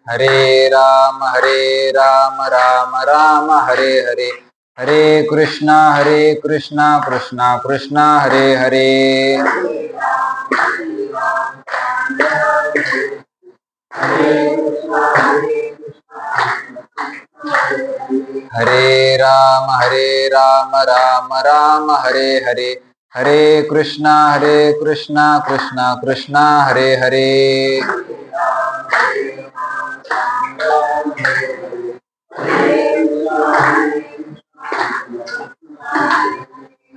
हरे राम राम राम हरे हरे, हरे कृष्णा कृष्णा कृष्णा हरे हरे। हरे राम राम राम हरे हरे, हरे कृष्णा कृष्णा कृष्णा हरे हरे।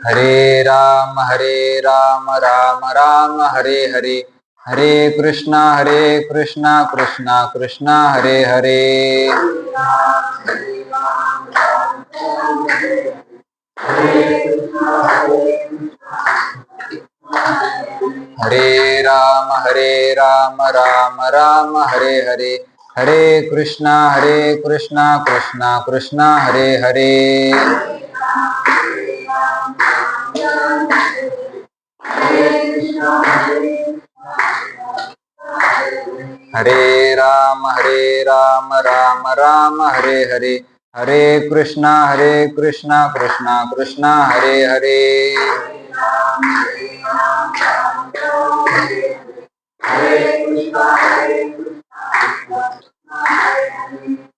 हरे राम राम राम हरे हरे, हरे कृष्णा कृष्णा हरे हरे। हरे राम राम राम हरे हरे, हरे कृष्णा कृष्णा हरे हरे। हरे राम राम राम हरे हरे, हरे कृष्णा कृष्णा हरे हरे।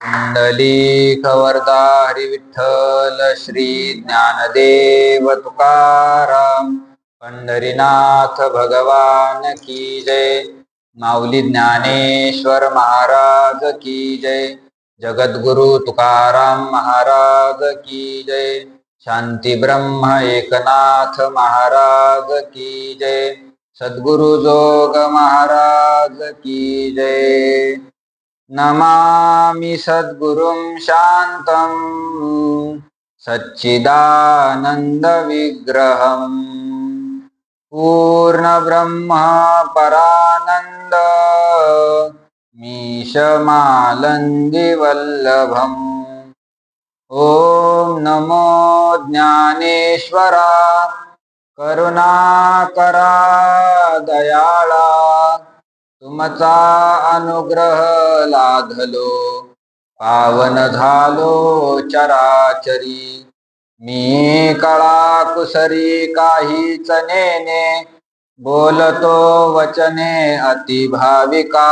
पुंडलीकवरदा हरी विठ्ठल श्री ज्ञानदेव तुकाराम, पंढरीनाथ भगवान की जय, माऊली ज्ञानेश्वर महाराज की जय, जगद्गुरु तुकाराम महाराज की जय, शांती ब्रह्म एकनाथ महाराज की जय, सद्गुरु जोग महाराज की जय। नमामि सद्गुरुं शान्तं सच्चिदानंद विग्रहम्, पूर्ण ब्रह्म परानंद मीशमालंदी वल्लभम्। ओम नमो ज्ञानेश्वरा, करुणाकरा दयाळा, तुमचा अनुग्रह लाधलो, पावन झालो चराचरी। मी कळा कुसरी काहीच नेने, बोलतो वचने अति भाविका,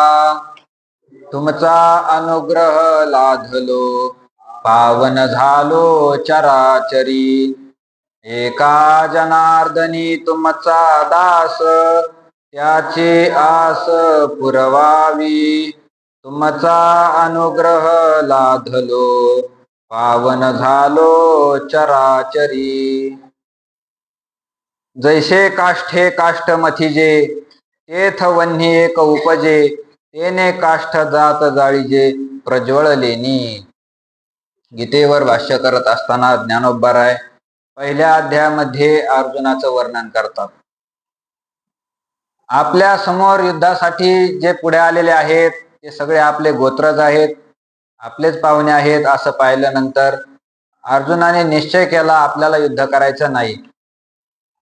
तुमचा अनुग्रह लाधलो, पावन झालो चराचरी। एका जनार्दनी तुमचा दास, त्याची आस पुरवावी, तुमचा अनुग्रह लाधलो, पावन झालो चराचरी। जैसे काष्ठे काष्ठ मथिजे, तेथ वन्ही एक उपजे, तेने काष्ठ जात जाळीजे प्रज्वळलेनी। गीतेवर भाष्य करत असताना ज्ञानोबराय पहिल्या अध्यायामध्ये अर्जुनाचं वर्णन करतात। आपल्या समोर युद्धासाठी जे पुढे आलेले आहेत ते सगळे आपले गोत्रज आहेत, आपलेच पाहुणे आहेत असं पाहिल्यानंतर अर्जुनाने निश्चय केला आपल्याला युद्ध करायचं नाही।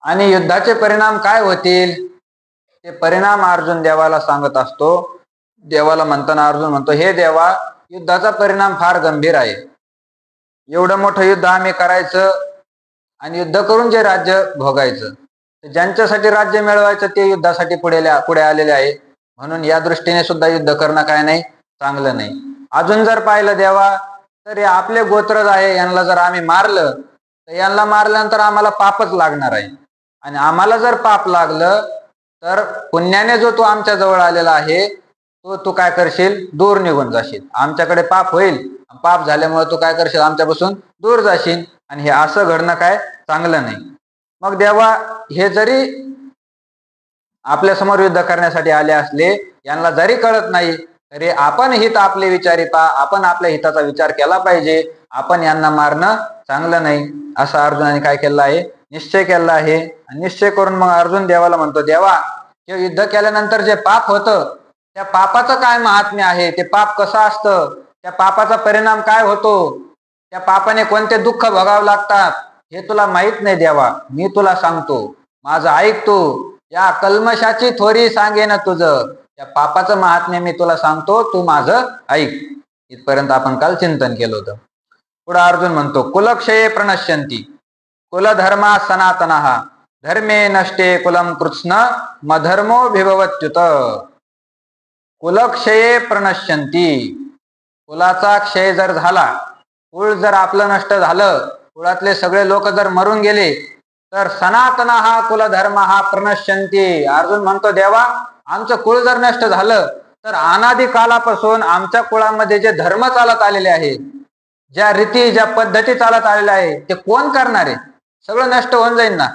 आणि युद्धाचे परिणाम काय होतील ते परिणाम अर्जुन देवाला सांगत असतो। देवाला म्हणताना अर्जुन म्हणतो, हे देवा, युद्धाचा परिणाम फार गंभीर आहे। एवढं मोठं युद्ध आम्ही करायचं आणि युद्ध करून जे राज्य भोगायचं, ज्यांच्यासाठी राज्य मिळवायचं ते युद्धासाठी पुढे आलेले आहे, म्हणून या दृष्टीने सुद्धा युद्ध करणं काय नाही, चांगलं नाही। अजून जर पाहिलं देवा तर हे आपले गोत्रज आहे, यांना जर आम्ही मारलं तर यांना मारल्यानंतर आम्हाला पापच लागणार आहे, आणि आम्हाला जर पाप लागलं तर पुण्याने जो तू आमच्या जवळ आलेला आहे तो तू काय करशील, दूर निघून जाशील। आमच्याकडे पाप होईल, पाप झाल्यामुळे तू काय करशील, आमच्यापासून दूर जाशील, आणि हे असं घडणं काय चांगलं नाही। मग देवा, हे जरी आपल्या समोर युद्ध करण्यासाठी आले असले, यांना जरी कळत नाही तरी आपण हित आपले विचारिता, आपण आपल्या हिताचा विचार केला पाहिजे, आपण यांना मारणं चांगलं नाही, असं अर्जुनाने काय केलं आहे, निश्चय केला आहे। निश्चय करून मग अर्जुन देवाला म्हणतो, देवा, हे युद्ध केल्यानंतर जे पाप होतं त्या पापाचं काय महात्म्य आहे, ते पाप कसं असतं, त्या पापाचा परिणाम काय होतो, त्या पापाने कोणते दुःख भोगावे लागतात हे तुला माहित नाही देवा, मी तुला सांगतो, माझं ऐक तू, या कल्मशाची थोरी सांगेन तुझं, त्या पापाचं महात्म्य मी तुला सांगतो, तू माझं ऐक. इथपर्यंत आपण काल चिंतन केलं होतं. पुढे अर्जुन म्हणतो, कुलक्षये प्रणश्यंती कुलधर्मा सनातनः धर्मे नष्टे कुलम कृत्स्न मधर्मो भिभवत्युत. कुलक्षये प्रणश्यंती, कुलाचा क्षय जर झाला, कुळ जर आपलं नष्ट झालं, कुळातले सगळे लोक जर मरून गेले, तर सनातन हा कुलधर्म हा प्रणश्यंती. अर्जुन म्हणतो, देवा आमचं कुळ जर नष्ट झालं तर अनादी कालापासून आमच्या कुळामध्ये जे धर्म चालत आलेले आहेत, ज्या रीती ज्या पद्धती चालत आलेल्या आहे, ते कोण करणार आहे? सगळं नष्ट होऊन जाईल ना.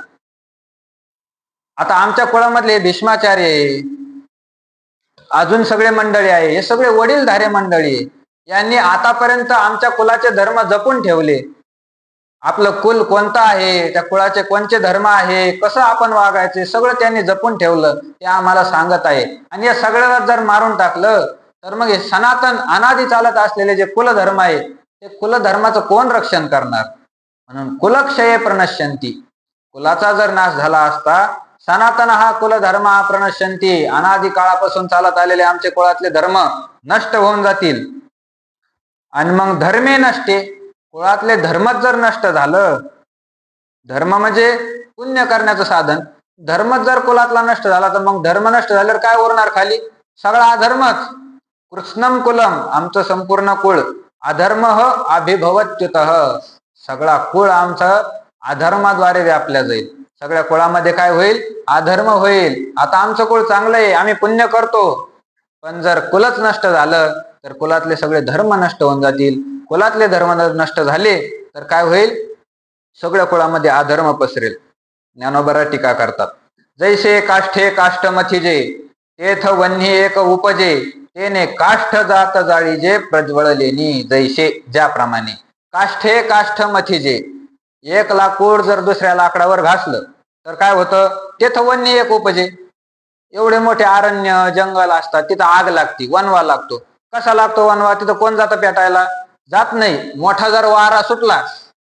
आता आमच्या कुळामधले भीष्माचार्य, अजून सगळे मंडळी आहे, हे सगळे वडीलधारे मंडळी आहे. यांनी आतापर्यंत आमच्या कुलाचे धर्म जपून ठेवले. आपलं कुल कोणतं आहे, त्या कुळाचे कोणते धर्म आहे, कसं आपण वागायचे, सगळं त्यांनी जपून ठेवलं, ते आम्हाला सांगत आहे. आणि या सगळ्याला जर मारून टाकलं तर मग हे सनातन अनादी चालत असलेले जे कुलधर्म आहे, ते कुलधर्माचं कोण रक्षण करणार? म्हणून कुलक्षये प्रणश्यंती, कुलाचा जर नाश झाला असता, सनातन हा कुलधर्म हा प्रणश्यंती, अनादी काळापासून चालत आलेले आमचे कुळातले धर्म नष्ट होऊन जातील. आणि मग धर्मे नष्टे, कुळातले धर्मच जर नष्ट झालं, धर्म म्हणजे पुण्य करण्याचं साधन, धर्मच जर कुलातला नष्ट झाला तर मग धर्म नष्ट झाल्यावर काय उरणार खाली? सगळा अधर्मच. कृष्णम कुलम, आमचं संपूर्ण कुळ, अधर्म अभिभवत्युत, सगळा कुळ आमचा अधर्माद्वारे व्यापल्या जाईल. सगळ्या कुळामध्ये काय होईल? अधर्म होईल. आता आमचं कुळ चांगलं आहे, आम्ही पुण्य करतो, पण जर कुलच नष्ट झालं तर कुलातले सगळे धर्म नष्ट होऊन जातील. कुलातले धर्म नष्ट झाले तर काय होईल? सगळ्या कुळामध्ये अधर्म पसरेल. ज्ञानोबा टीका करतात, जैसे काष्ठे काष्ठ मथिजे तेथ वन्ही एक उपजे तेने काष्ठ जात जाळीजे प्रज्वळलेनी. जैसे, ज्याप्रमाणे, काष्ठे काष्ठ मथिजे, एक लाकूड जर दुसऱ्या लाकडावर घासलं तर काय होतं? तेथ वन्ही एक उपजे. एवढे मोठे अरण्य जंगल असतात, तिथं आग लागती, वनवा लागतो. कसा लागतो वनवा? तिथं कोण जातं पेटायला? जात नाही. मोठा जर वारा सुटला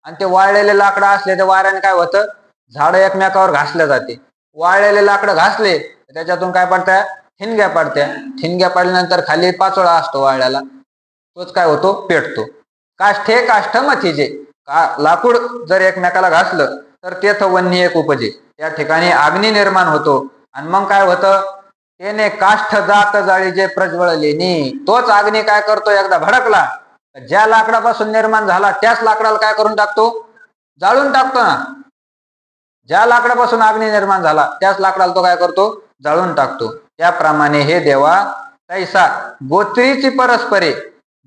आणि ते वाळलेले लाकडं असले, त्या वाऱ्याने काय होतं? झाडं एकमेकावर घासल्या जाते. वाळलेले लाकडं घासले त्याच्यातून काय पडत्या? ठिणग्या पडत्या. ठिणग्या पडल्यानंतर खाली पाचोळा असतो वाळल्याला, तोच काय होतो? पेटतो. काष्ठे काष्ठ मथिजे, लाकूड जर एकमेकाला घासलं तर तेथ वन्ही एक उपजे, त्या ठिकाणी अग्नी निर्माण होतो. आणि मग काय होतं? त्याने काष्ठ जात जाळीजे प्रज्वळलेनी, तोच अग्नी काय करतो? एकदा भडकला, ज्या लाकडापासून निर्माण झाला त्याच लाकडाला काय करून टाकतो? जाळून टाकतो ना. ज्या लाकडापासून अग्नी निर्माण झाला त्याच लाकडाला तो काय करतो? जाळून टाकतो. त्याप्रमाणे हे देवा, तैसा गोत्रीची परस्परे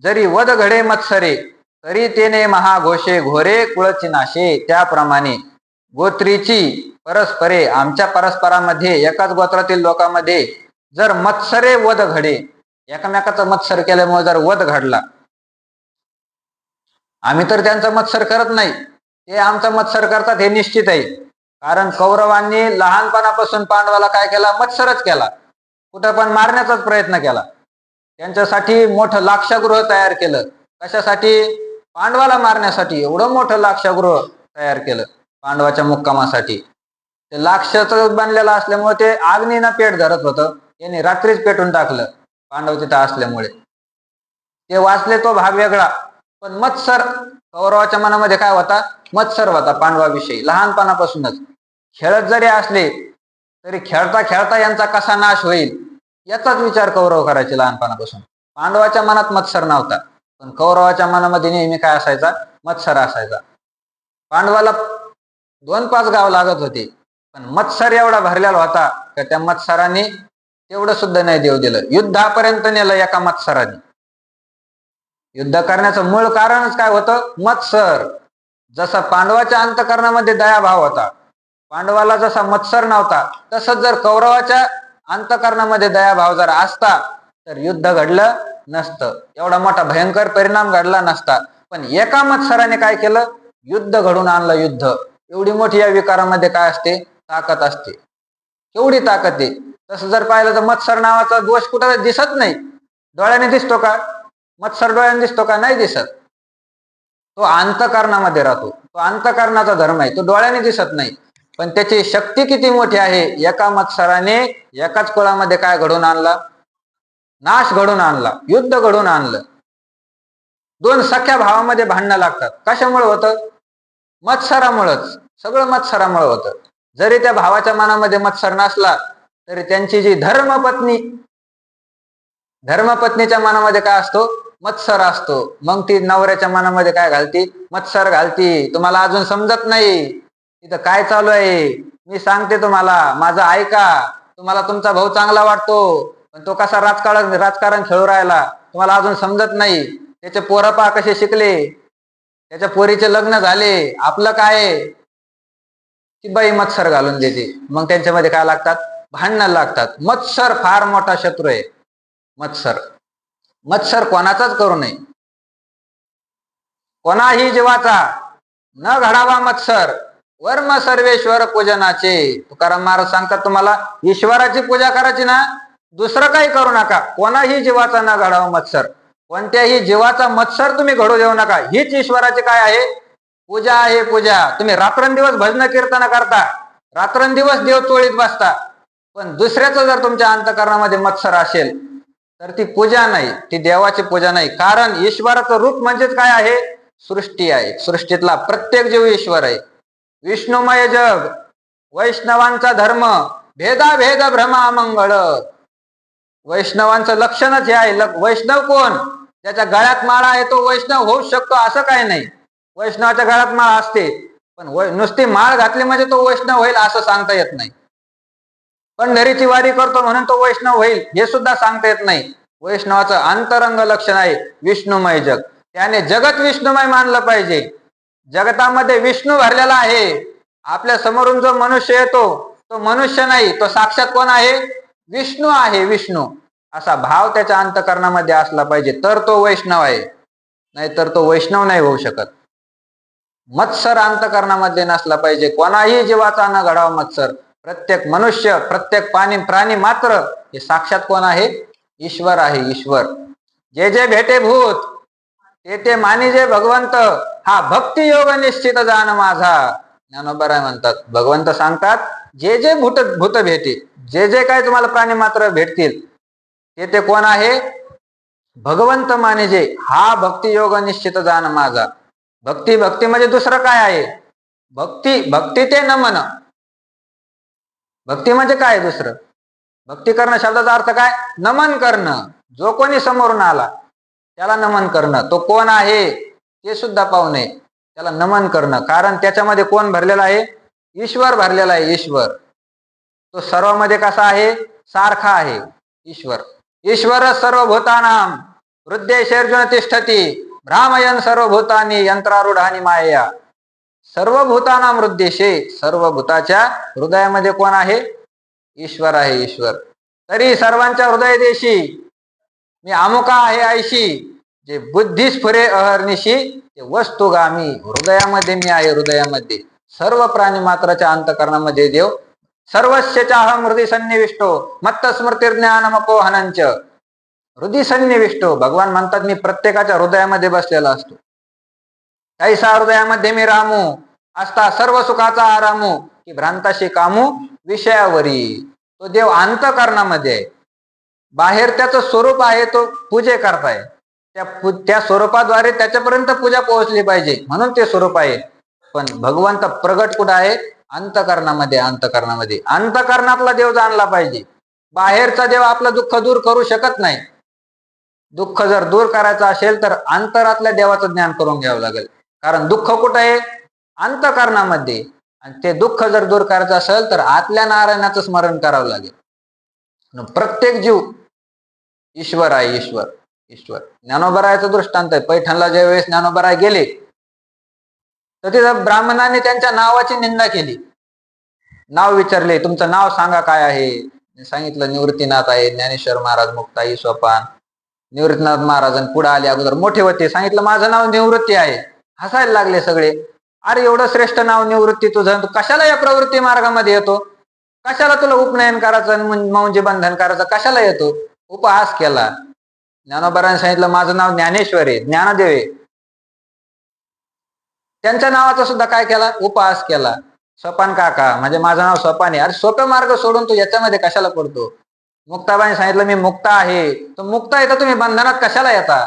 जरी वध घडे मत्सरे तरी तेने महाघोषे घोरे कुळची नाशे. त्याप्रमाणे गोत्रीची परस्परे, आमच्या परस्परामध्ये एकाच गोत्रातील लोकांमध्ये जर मत्सरे वध घडे, एकमेकाचा मत्सर केल्यामुळे जर वध घडला, आम्ही तर त्यांचा मत्सर करत नाही, ते आमचा मत्सर करतात हे निश्चित आहे. कारण कौरवांनी लहानपणापासून पांडवाला काय केला? मत्सरच केला. कुठं पण मारण्याचाच प्रयत्न केला. त्यांच्यासाठी मोठं लाक्षागृह तयार केलं. कशासाठी? पांडवाला मारण्यासाठी एवढं मोठं लाक्षागृह तयार केलं पांडवाच्या मुक्कामासाठी. ते लाक्षाचं बनलेलं असल्यामुळे ते आग्नीनं पेट धरत होतं. यांनी रात्रीच पेटून टाकलं पांडव तिथं असल्यामुळे. ते वाचले तो भाग वेगळा, पण मत्सर कौरवाच्या मनामध्ये काय होता? मत्सर होता पांडवाविषयी लहानपणापासूनच. खेळत जरी असले तरी खेळता खेळता यांचा कसा नाश होईल याचाच विचार कौरव करायचे लहानपणापासून. पांडवाच्या मनात मत्सर नव्हता, पण कौरवाच्या मनामध्ये नेहमी काय असायचा? मत्सर असायचा. पांडवाला 2-5 गाव लागत होते, पण मत्सर एवढा भरलेला होता की त्या मत्सराने तेवढं सुद्धा नाही देऊ दिलं. युद्धापर्यंत नेलं एका मत्सराने. युद्ध करण्याचं मूळ कारणच काय होतं? मत्सर. जसा पांडवाच्या अंतकरणामध्ये दयाभाव होता, पांडवाला जसा मत्सर नव्हता, तसंच जर कौरवाच्या अंतकरणामध्ये दयाभाव जर असता तर युद्ध घडलं नसतं, एवढा मोठा भयंकर परिणाम घडला नसता. पण एका मत्सराने काय केलं? युद्ध घडून आणलं. युद्ध, एवढी मोठी या विकारामध्ये काय असते? ताकद असते. केवढी ताकद आहे. तसं जर पाहिलं तर मत्सर नावाचा दोष कुठं दिसत नाही. डोळ्याने दिसतो का? मत्सर डोळ्याने दिसतो का? नाही दिसत. तो अंतकरणामध्ये राहतो. तो अंतकरणाचा धर्म आहे, तो डोळ्याने दिसत नाही. पण त्याची शक्ती किती मोठी आहे. एका मत्सराने एकाच कुळामध्ये काय घडून आणला? नाश घडून आणला, युद्ध घडून आणलं. दोन सख्या भावामध्ये भांडणं लागतात. कशामुळे होतं? मत्सरामुळंच. सगळं मत्सरामुळे होतं. जरी त्या भावाच्या मनामध्ये मत्सर नसला तरी त्यांची जी धर्मपत्नीच्या मनामध्ये काय असतो? मत्सर असतो. मग ती नवऱ्याच्या मनामध्ये काय घालती? मत्सर घालती. तुम्हाला अजून समजत नाही इथं काय चालू आहे, मी सांगते तुम्हाला, माझं ऐका. तुम्हाला तुमचा भाऊ चांगला वाटतो, पण तो कसा राजकारण खेळू राहिला तुम्हाला अजून समजत नाही. त्याचे पोरं पहा कसे शिकले, त्याच्या पोरीचे लग्न झाले, आपलं काय? ती बाई मत्सर घालून देते. मग त्यांच्यामध्ये काय लागतात? भांडणं लागतात. मत्सर फार मोठा शत्रू आहे. मत्सर कोणाचाच करू नये. कोणाही जीवाचा न घडावा मत्सर, वर्म सर्वेश्वर पूजनाचे. तुकाराम महाराज सांगतात तुम्हाला, ईश्वराची पूजा करायची ना, दुसरं काही करू नका. कोणाही जीवाचा न घडावा मत्सर, कोणत्याही जीवाचा मत्सर तुम्ही घडू देऊ नका. हीच ईश्वराची काय आहे? पूजा आहे. पूजा. तुम्ही रात्रंदिवस भजन कीर्तन करता, रात्रंदिवस देव चोळीत बसता, पण दुसऱ्याचं जर तुमच्या अंतःकरणामध्ये मत्सर असेल तर ती पूजा नाही, ती देवाची पूजा नाही. कारण ईश्वराचं रूप म्हणजेच काय आहे? सृष्टी आहे. सृष्टीतला प्रत्येक जीव ईश्वर आहे. विष्णुमय जग, वैष्णवांचा धर्म, भेदाभेद भ्रमा मंगळ. वैष्णवांचं लक्षणच हे आहे. वैष्णव कोण? ज्याच्या गळ्यात माळा आहे तो वैष्णव होऊ शकतो असं काही नाही. वैष्णवाच्या गळ्यात माळ असते, पण नुसती माळ घातली म्हणजे तो वैष्णव होईल असं सांगता येत नाही. पंढरीची वारी करतो म्हणून तो वैष्णव होईल हे सुद्धा सांगता येत नाही. वैष्णवाचं अंतरंग लक्षण आहे विष्णुमय जग. त्याने जगत विष्णुमय मानलं पाहिजे. जगतामध्ये विष्णू भरलेला आहे. आपल्या समोरून जो मनुष्य येतो तो मनुष्य नाही, तो साक्षात कोण आहे? विष्णू आहे. विष्णू असा भाव त्याच्या अंतःकरणामध्ये असला पाहिजे, तर तो वैष्णव आहे. नाहीतर तो वैष्णव नाही होऊ शकत. मत्सर अंतःकरणामध्ये नसला पाहिजे. कोणाही जीवाचा न घडावा मत्सर. प्रत्येक मनुष्य, प्रत्येक प्राणी मात्र हे साक्षात कोण आहे? ईश्वर आहे. ईश्वर. जे जे भेटे भूत ते मानिजे भगवंत, हा भक्ती योग निश्चित जाण माझा. ज्ञानोबा म्हणतात, भगवंत सांगतात, जे जे भूत भेटे, जे जे काय तुम्हाला प्राणी मात्र भेटतील ते कोण आहे? भगवंत मानिजे, हा भक्ती योग निश्चित जाण माझा. भक्ती म्हणजे दुसरं काय आहे? भक्ती ते नमन. भक्ती म्हणजे काय? दुसरं भक्ती करणं शब्दाचा अर्थ काय? नमन करणं. जो कोणी समोरून आला त्याला नमन करणं. तो कोण आहे ते सुद्धा पाहू नये, त्याला नमन करणं. कारण त्याच्यामध्ये कोण भरलेला आहे? ईश्वर भरलेला आहे. ईश्वर तो सर्वांमध्ये कसा आहे? सारखा आहे. ईश्वर सर्वभूतानां हृदयेषर्जुन तिष्ठती भ्रामयन् सर्वभूतानि यंत्रारूढानि मायया. सर्वभूतानां हृदयेषे, सर्वभूताच्या हृदयामध्ये कोण आहे? ईश्वर आहे. ईश्वर. तरी सर्वांच्या हृदय देशी मी अमुका आहे ऐशी, जे बुद्धी स्फुरे अहर्निशी ते वस्तुगामी. हृदयामध्ये मी आहे. हृदयामध्ये सर्व प्राणी मात्राच्या अंतःकरणामध्ये देव. सर्वस्यचा अहम हृदय सन्निविष्टो मत्त स्मृतिर्ज्ञानमपोहनंच. हृदय सन्निविष्टो, भगवान म्हणतात मी प्रत्येकाच्या हृदयामध्ये बसलेला असतो. कैसा हृदयामध्ये मी रामू असता सर्व सुखाचा आरामू, की भ्रांताशी कामू विषयावरी. तो देव अंतःकरणामध्ये आहे. बाहेर त्याचं स्वरूप आहे, तो पूजे करताय. त्या स्वरूपाद्वारे त्याच्यापर्यंत पूजा पोहोचली पाहिजे, म्हणून ते स्वरूप आहे. पण भगवंत प्रगट कुठं आहे? अंतःकरणामध्ये. अंतःकरणातला देव जाणला पाहिजे. बाहेरचा देव आपलं दुःख दूर करू शकत नाही. दुःख जर दूर करायचं असेल तर अंतरातल्या देवाचं ज्ञान करून घ्यावं लागेल. कारण दुःख कुठं आहे? अंतःकरणामध्ये. आणि ते दुःख जर दूर करायचं असेल तर आतल्या नारायणाचं स्मरण करावं लागेल. प्रत्येक जीव ईश्वर आहे. ईश्वर. ज्ञानोबरायचं दृष्टांत आहे. पैठणला ज्या वेळेस ज्ञानोबराय गेले तर तिथं ब्राह्मणाने त्यांच्या नावाची निंदा केली. नाव विचारले, तुमचं नाव सांगा काय आहे? सांगितलं निवृत्तीनाथ आहे. ज्ञानेश्वर महाराज, मुक्ताई, सोपान. निवृत्तीनाथ महाराजांनी पुढे आले, अगोदर मोठे होते. सांगितलं माझं नाव निवृत्ती आहे. हसायला लागले सगळे. अरे एवढं श्रेष्ठ नाव निवृत्ती तुझं, तू कशाला या प्रवृत्ती मार्गामध्ये येतो? कशाला तुला उपनयन करायचं, मौंजी बंधन करायचं, कशाला येतो? उपहास केला. ज्ञानोबारांनी सांगितलं माझं नाव ज्ञानेश्वर आहे, ज्ञानदेव आहे. त्यांच्या नावाचा सुद्धा काय केला? उपहास केला. सोपान काका म्हणजे माझं नाव सोपान आहे. अरे सोपे मार्ग सोडून तू याच्यामध्ये कशाला पडतो? मुक्ताबाईंनी सांगितलं मी मुक्त आहे. तर मुक्त आहे तर तुम्ही बंधनात कशाला येता,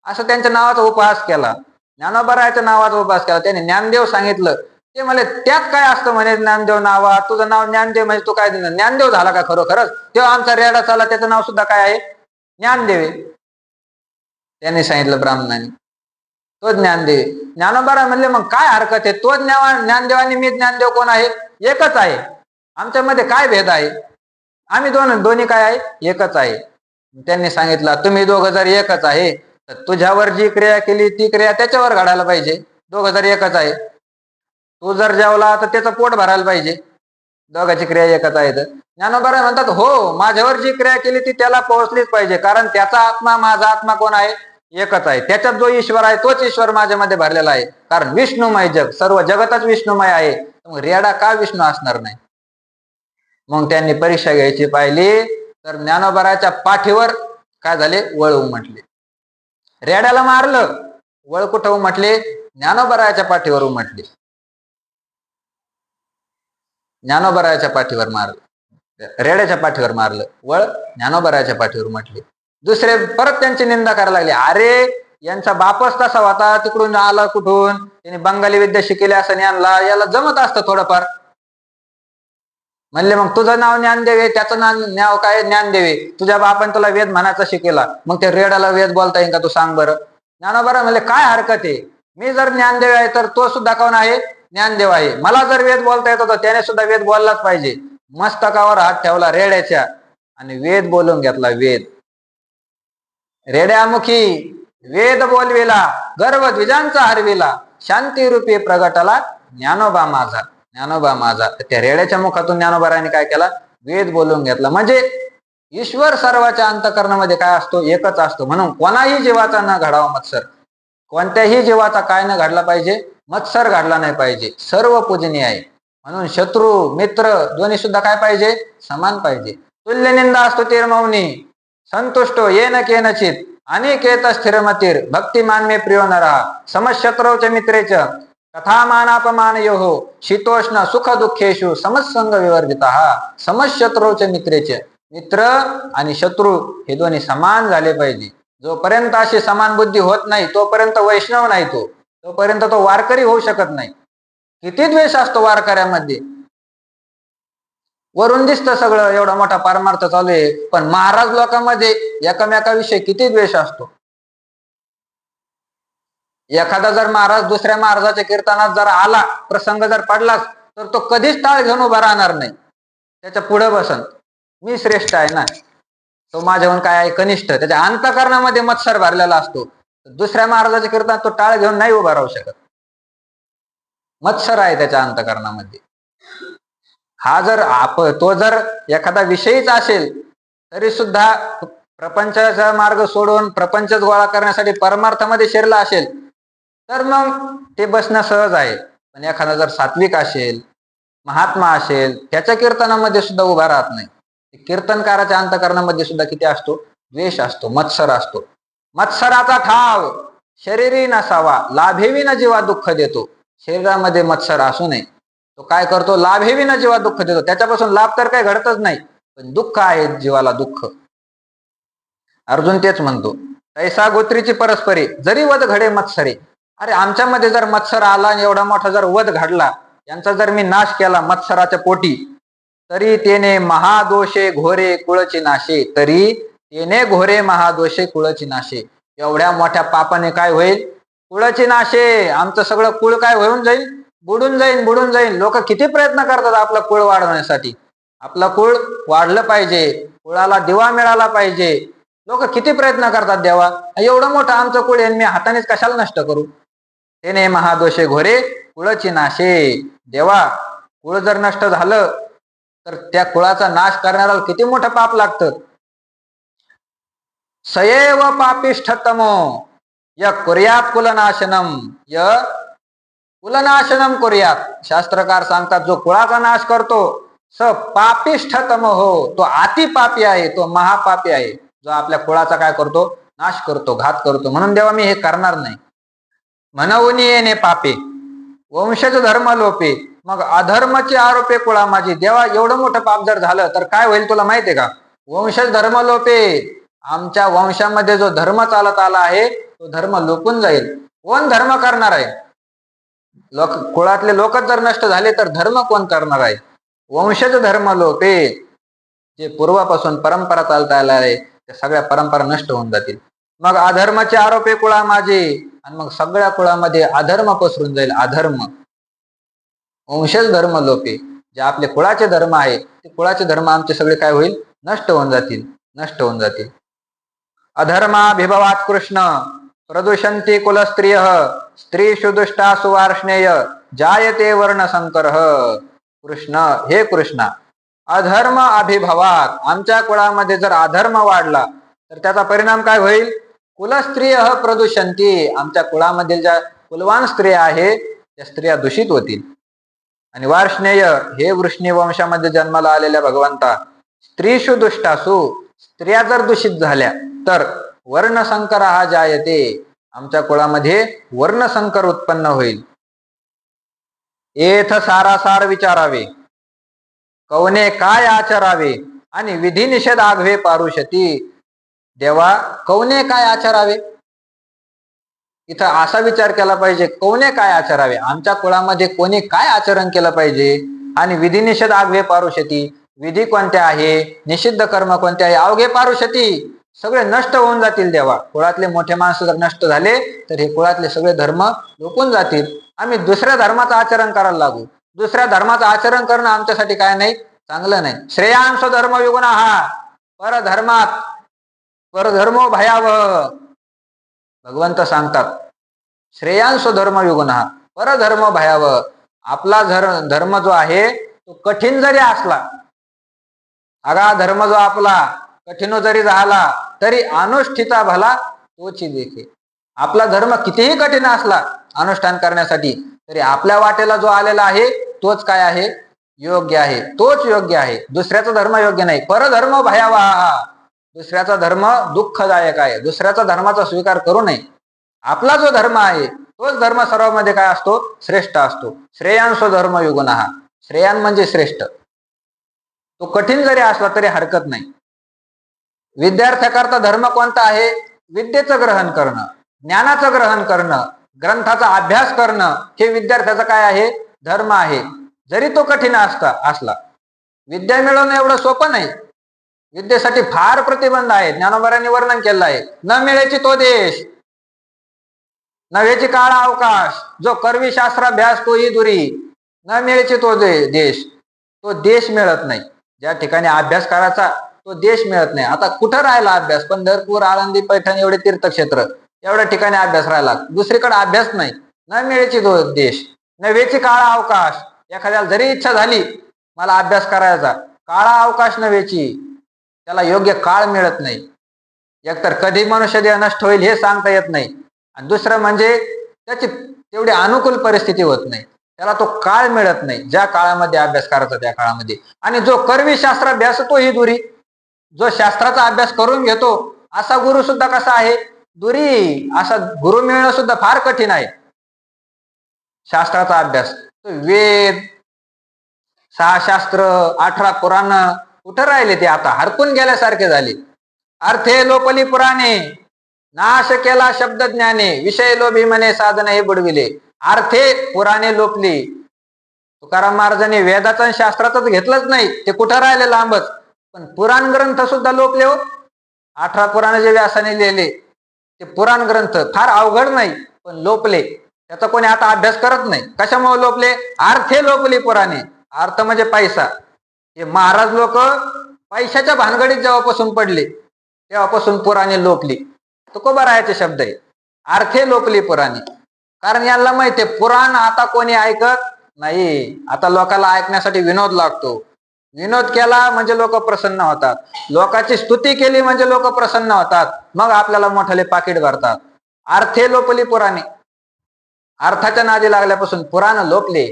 असं त्यांच्या नावाचा उपहास केला. ज्ञानोबराच्या नावाचा उपहास केला. त्याने ज्ञानदेव सांगितलं. ते म्हणे त्यात काय असतं म्हणे ज्ञानदेव नावात, तुझं नाव ज्ञानदेव म्हणजे तू काय ज्ञानदेव झाला का खरोखरच? तेव्हा आमचा रेडा चालला, त्याचं नाव सुद्धा काय आहे, ज्ञानदेव आहे. त्यांनी सांगितलं ब्राह्मणाने तो ज्ञानदेव. ज्ञानोबा म्हणले मग काय हरकत आहे, तो ज्ञानदेव आणि मी ज्ञानदेव कोण आहे, एकच आहे. आमच्यामध्ये काय भेद आहे, आम्ही दोन्ही काय आहे, एकच आहे. त्यांनी सांगितलं तुम्ही दोघं जर एकच आहे तर तुझ्यावर जी क्रिया केली ती क्रिया त्याच्यावर घडायला पाहिजे. दोघं जर एकच आहे, तू जर जेवला तर त्याचं पोट भरायला पाहिजे. दोघांची क्रिया एकच आहे. तर ज्ञानोबा म्हणतात हो, माझ्यावर जी क्रिया केली ती त्याला पोहोचलीच पाहिजे, कारण त्याचा आत्मा माझा आत्मा कोण आहे, एकच आहे. त्याच्यात जो ईश्वर आहे तोच ईश्वर माझ्यामध्ये भरलेला आहे. कारण विष्णुमय जग, सर्व जगतच विष्णुमय आहे. मग रेडा का विष्णू असणार नाही. मग त्यांनी परीक्षा घ्यायची पाहिली तर ज्ञानोबराच्या पाठीवर काय झाले, वळ उमटले. रेड्याला मारलं, वळ कुठं उमटले, ज्ञानोबराच्या पाठीवर उमटले. ज्ञानोबराच्या पाठीवर मारलं, रेड्याच्या पाठीवर मारलं, वळ ज्ञानोबराच्या पाठीवर उमटले. दुसरे परत त्यांची निंदा करायला लागले. अरे यांचा बापच तसा होता, तिकडून आला कुठून, त्यांनी बंगाली विद्या शिकेली असं ज्ञानला, याला जमत असतं थोडंफार. म्हणले मग तुझं नाव ज्ञानदेव आहे, त्याचं नाव काय, ज्ञानदेव आहे. तुझ्या बापाने तुला वेद म्हणायचा शिकेला, मग ते रेडाला वेद बोलता येईल का, तू सांग बरं. ज्ञानोबा म्हणले काय हरकत आहे, मी जर ज्ञानदेव आहे तर तो सुद्धा कोण आहे, ज्ञानदेव आहे. मला जर वेद बोलता येत होता त्याने सुद्धा वेद बोललाच पाहिजे. मस्तकावर हात ठेवला रेड्याच्या आणि वेद बोलून घेतला. वेद रेड्यामुखी वेद बोलविला, गर्व द्विजांचा हरविला, शांती रूपी प्रगटला ज्ञानोबा माझा, ज्ञानोबा माझा. त्या रेड्याच्या मुखातून ज्ञानोबाराने काय केला, वेद बोलून घेतला. म्हणजे ईश्वर सर्वाच्या अंतःकरणामध्ये काय असतो, एकच असतो. म्हणून कोणाही जीवाचा न घडावा मत्सर, कोणत्याही जीवाचा काय न घडला पाहिजे, मत्सर घडला नाही पाहिजे. सर्व पूजनीय आहे. म्हणून शत्रू मित्र दोन्ही सुद्धा काय पाहिजे, समान पाहिजे. तुल्य निंदा असतो तीर्मौनी, संतुष्टो येन केनचित, अनिकेत स्थिरमतीर, भक्तिमान मे प्रियो नरा, समशत्रोच मित्रेच, कथामानापमान योहो, शीतोष्ण सुख दुःखेषु, समसंग विवर्जिता. समशत्रोच मित्रेच, मित्र आणि शत्रू हे दोन्ही समान झाले पाहिजे. जोपर्यंत अशी समान बुद्धी होत नाही तोपर्यंत वैष्णव नाही, तोपर्यंत तो वारकरी होऊ शकत नाही. किती द्वेष असतो वारकऱ्यामध्ये, वरून दिसतं सगळं एवढा मोठा परमार्थ चालू आहे, पण महाराज लोकांमध्ये एकमेकाविषयी किती द्वेष असतो. एखादा जर महाराज दुसऱ्या महाराजाच्या कीर्तनात जर आला, प्रसंग जर पडलाच तर तो कधीच टाळ घेऊन उभा राहणार नाही. त्याच्या पुढे बसन, मी श्रेष्ठ आहे ना, तो माझ्याहून काय आहे कनिष्ठ. त्याच्या अंतःकरणामध्ये मत्सर भरलेला असतो. दुसऱ्या महाराजाच्या कीर्तनात तो टाळ घेऊन नाही उभा राहू शकत. मत्सर आहे त्याच्या अंतःकरणामध्ये. हा जर तो जर एखादा विषयीच असेल तरी सुद्धा प्रपंचाचा मार्ग सोडून प्रपंचच गोळा करण्यासाठी परमार्थामध्ये शिरला असेल तर मग ते बसणं सहज आहे. पण एखादा जर सात्विक असेल, महात्मा असेल, त्याच्या कीर्तनामध्ये सुद्धा उभा राहत नाही. कीर्तनकाराच्या अंतःकरणामध्ये सुद्धा किती असतो, द्वेष असतो, मत्सर असतो. मत्सराचा ठाव शरीरी नसावा, लाभेवी न जीवा दुःख देतो. शरीरामध्ये मत्सर असू नये. तो काय करतो, लाभेवी न जीवा दुःख देतो. त्याच्यापासून लाभ तर काही घडतच नाही, पण दुःख आहे जीवाला, दुःख. अर्जुन तेच म्हणतो, तैसा गोत्रीची परस्परी जरी वध घडे मत्सरे. अरे आमच्यामध्ये जर मत्सर आला आणि एवढा मोठा जर वध घडला, यांचा जर मी नाश केला मत्सराच्या पोटी, तरी तेने महादोषे घोरे कुळची नाशे, तरी तेने घोरे महादोषे कुळची नाशे. एवढ्या मोठ्या पापाने काय होईल, कुळची नाशे. आमचं सगळं कुळ काय होऊन जाईल, बुडून जाईल, बुडून जाईल. लोक किती प्रयत्न करतात आपलं कुळ वाढवण्यासाठी. आपलं कुळ वाढलं पाहिजे, कुळाला दिवा मिळाला पाहिजे. लोक किती प्रयत्न करतात. देवा एवढं मोठं आमचं कुळ मी हातानेच कशाला नष्ट करू. तेने महादोषे घोरे कुळची नाशे. देवा कुळ जर नष्ट झालं तर त्या कुळाचा नाश करणारा किती मोठं पाप लागतं. सयैव पापिष्ठतमो य कुर्यात कुलनाशनम, य कुलनाशनम कुर्यात. शास्त्रकार सांगतात जो कुळाचा नाश करतो स पापिष्ठतम हो, तो अति पापी आहे, तो महापापी आहे. जो आपल्या कुळाचा काय करतो, नाश करतो, घात करतो. म्हणून देवा मी हे करणार नाही. म्हणून येणे पापे वंशज धर्म लोपे, मग अधर्माचे आरोपे कुळा माझी. देवा एवढं मोठं पाप जर झालं तर काय होईल तुला माहितीये का, वंशज धर्म लोपे, आमच्या वंशामध्ये जो धर्म चालत आला आहे तो धर्म लोपून जाईल. कोण धर्म करणार आहे? कुळातले लोकच जर नष्ट झाले तर धर्म कोण करणार आहे? वंशज धर्म लोपे, जे पूर्वापासून परंपरा चालता आल्या आहे त्या सगळ्या परंपरा नष्ट होऊन जातील. मग अधर्माचे आरोपे कुळा माझे, आणि मग सगळ्या कुळामध्ये अधर्म पसरून जाईल. अधर्म, वंशज धर्म लोपे, जे आपले कुळाचे धर्म आहे ते कुळाचे धर्म आमचे सगळे काय होईल? नष्ट होऊन जातील, नष्ट होऊन जातील. अधर्माभिभवात कृष्ण प्रदूषंती कुलस्त्रिय स्त्रीषु दुष्टा सुवार्ष्णेय जायते वर्णसंकर. कृष्ण, हे कृष्णा, अधर्म अभिभवात, आमच्या कुळामध्ये जर अधर्म वाढला तर त्याचा परिणाम काय होईल? कुलस्त्रिय प्रदूषंती, आमच्या कुळामधील ज्या कुलवान स्त्रिया आहे त्या स्त्रिया दूषित होतील. आणि वार्ष्णेय, हे वृष्णी वंशामध्ये जन्माला आलेल्या भगवंता, स्त्रीषु दुष्टासु, स्त्रिया जर दूषित झाल्या तर वर्णसंकर हा जायते, आमच्या कुळामध्ये वर्णसंकर उत्पन्न होईल. एथ सारासार विचारावे, कवने काय आचरावे, आणि विधी निषेध आघवे पारुषती. देवा, कवने काय आचरावे, इथं असा विचार केला पाहिजे, कवने काय आचरावे, आमच्या कुळामध्ये कोणी काय आचरण केलं पाहिजे. आणि विधी निषेध आघवे पारुषती, विधी कोणत्या आहे, निषिद्ध कर्म कोणते आहे, अवघे पारुषती, सगळे नष्ट होऊन जातील. देवा, कुळातले मोठे माणसं जर नष्ट झाले तर हे कुळातले सगळे धर्म लोपून जातील. आम्ही दुसऱ्या धर्माचं आचरण करायला लागू. दुसऱ्या धर्माचं आचरण करणं आमच्यासाठी काय नाही, चांगलं नाही. श्रेयांश धर्म विगुणा हा परधर्मात परधर्मो भयावह, भगवंत सांगतात श्रेयांश धर्म विगुणा परधर्म भयावह. आपला धर्म जो आहे तो कठीण जरी असला, अगा धर्म जो आपला कठीण जरी झाला तरी अनुष्ठिता भला तोची देखे. आपला धर्म कितीही कठीण असला अनुष्ठान करण्यासाठी तरी आपल्या वाटेला जो आलेला आहे तोच काय आहे, योग्य आहे, तोच योग्य आहे. दुसऱ्याचा धर्म योग्य नाही. परधर्म भयावह, दुसऱ्याचा धर्म दुःखदायक आहे. दुसऱ्याचा धर्माचा स्वीकार करू नये. आपला जो धर्म आहे तोच धर्म सर्वांमध्ये काय असतो, श्रेष्ठ असतो. श्रेयांश धर्म युगुणः, श्रेयान म्हणजे श्रेष्ठ. तो कठीण जरी असला तरी हरकत नाही. विद्यार्थ्याकरता धर्म कोणता आहे? विद्येचं ग्रहण करणं, ज्ञानाचं ग्रहण करणं, ग्रंथाचा अभ्यास करणं, हे विद्यार्थ्याचं काय आहे, धर्म आहे. जरी तो कठीण असला. विद्या मिळवणं एवढं सोपं नाही. विद्येसाठी फार प्रतिबंध आहे. ज्ञानोबरांनी वर्णन केलं आहे. न मिळेची तो देश, नव्हेची काळ अवकाश, जो करवी शास्त्राभ्यास तोही दुरी. न मिळेची तो देश, तो देश मिळत नाही. ज्या ठिकाणी अभ्यास करायचा तो देश मिळत नाही. आता कुठं राहिला अभ्यास? पंढरपूर, आळंदी, पैठण एवढे तीर्थक्षेत्र, एवढ्या ठिकाणी अभ्यास राहिला, दुसरीकडे अभ्यास नाही. न मिळेची तो देश, नव्हेची काळ अवकाश. एखाद्याला जरी इच्छा झाली मला अभ्यास करायचा, काळा अवकाश नव्हेची, त्याला योग्य काळ मिळत नाही. एकतर कधी मनुष्य देह नष्ट होईल हे सांगता येत नाही, आणि दुसरं म्हणजे त्याची तेवढी अनुकूल परिस्थिती होत नाही, त्याला तो काळ मिळत नाही ज्या काळामध्ये अभ्यास करायचा त्या काळामध्ये. आणि जो करवी शास्त्राभ्यास तोही दुरी, जो शास्त्राचा अभ्यास करून घेतो असा गुरु सुद्धा कसा आहे, दुरी. असा गुरु मिळणं सुद्धा फार कठीण आहे. शास्त्राचा अभ्यास, वेद, 6 शास्त्र, 18 पुराण कुठं राहिले? ते आता हरपून गेल्यासारखे झाले. अर्थे लोपली पुराणे, नाश केला शब्द ज्ञाने, विषय लोभी म्हणे साधन हे बुडविले. अर्थे पुराणे लोपली. तुकाराम महाराजांनी वेदाचं आणि शास्त्राचंच घेतलंच नाही, ते कुठं राहिले, लांबच. पण पुराण ग्रंथ सुद्धा लोपले हो. 18 पुराण जे व्यासाने लिहिले ते पुराण ग्रंथ फार अवघड नाही, पण लोपले. त्याचा कोणी आता अभ्यास करत नाही. कशामुळे लोपले? अर्थे लोपली पुराणे. अर्थ म्हणजे पैसा. हे महाराज लोक पैशाच्या भानगडीत जेव्हापासून पडले तेव्हापासून पुराणे लोपली. तुकोबारायाचे शब्द आहे, अर्थे लोपली पुराणे. कारण यांना माहिती आहे पुराण आता कोणी ऐकत नाही. आता लोकांना ऐकण्यासाठी विनोद लागतो. विनोद केला म्हणजे लोक प्रसन्न होतात, लोकांची स्तुती केली म्हणजे लोक प्रसन्न होतात, मग आपल्याला मोठाले पाकिट भरतात. अर्थे लोपली पुराणे. अर्थाच्या नादी लागल्यापासून पुराण लोपले.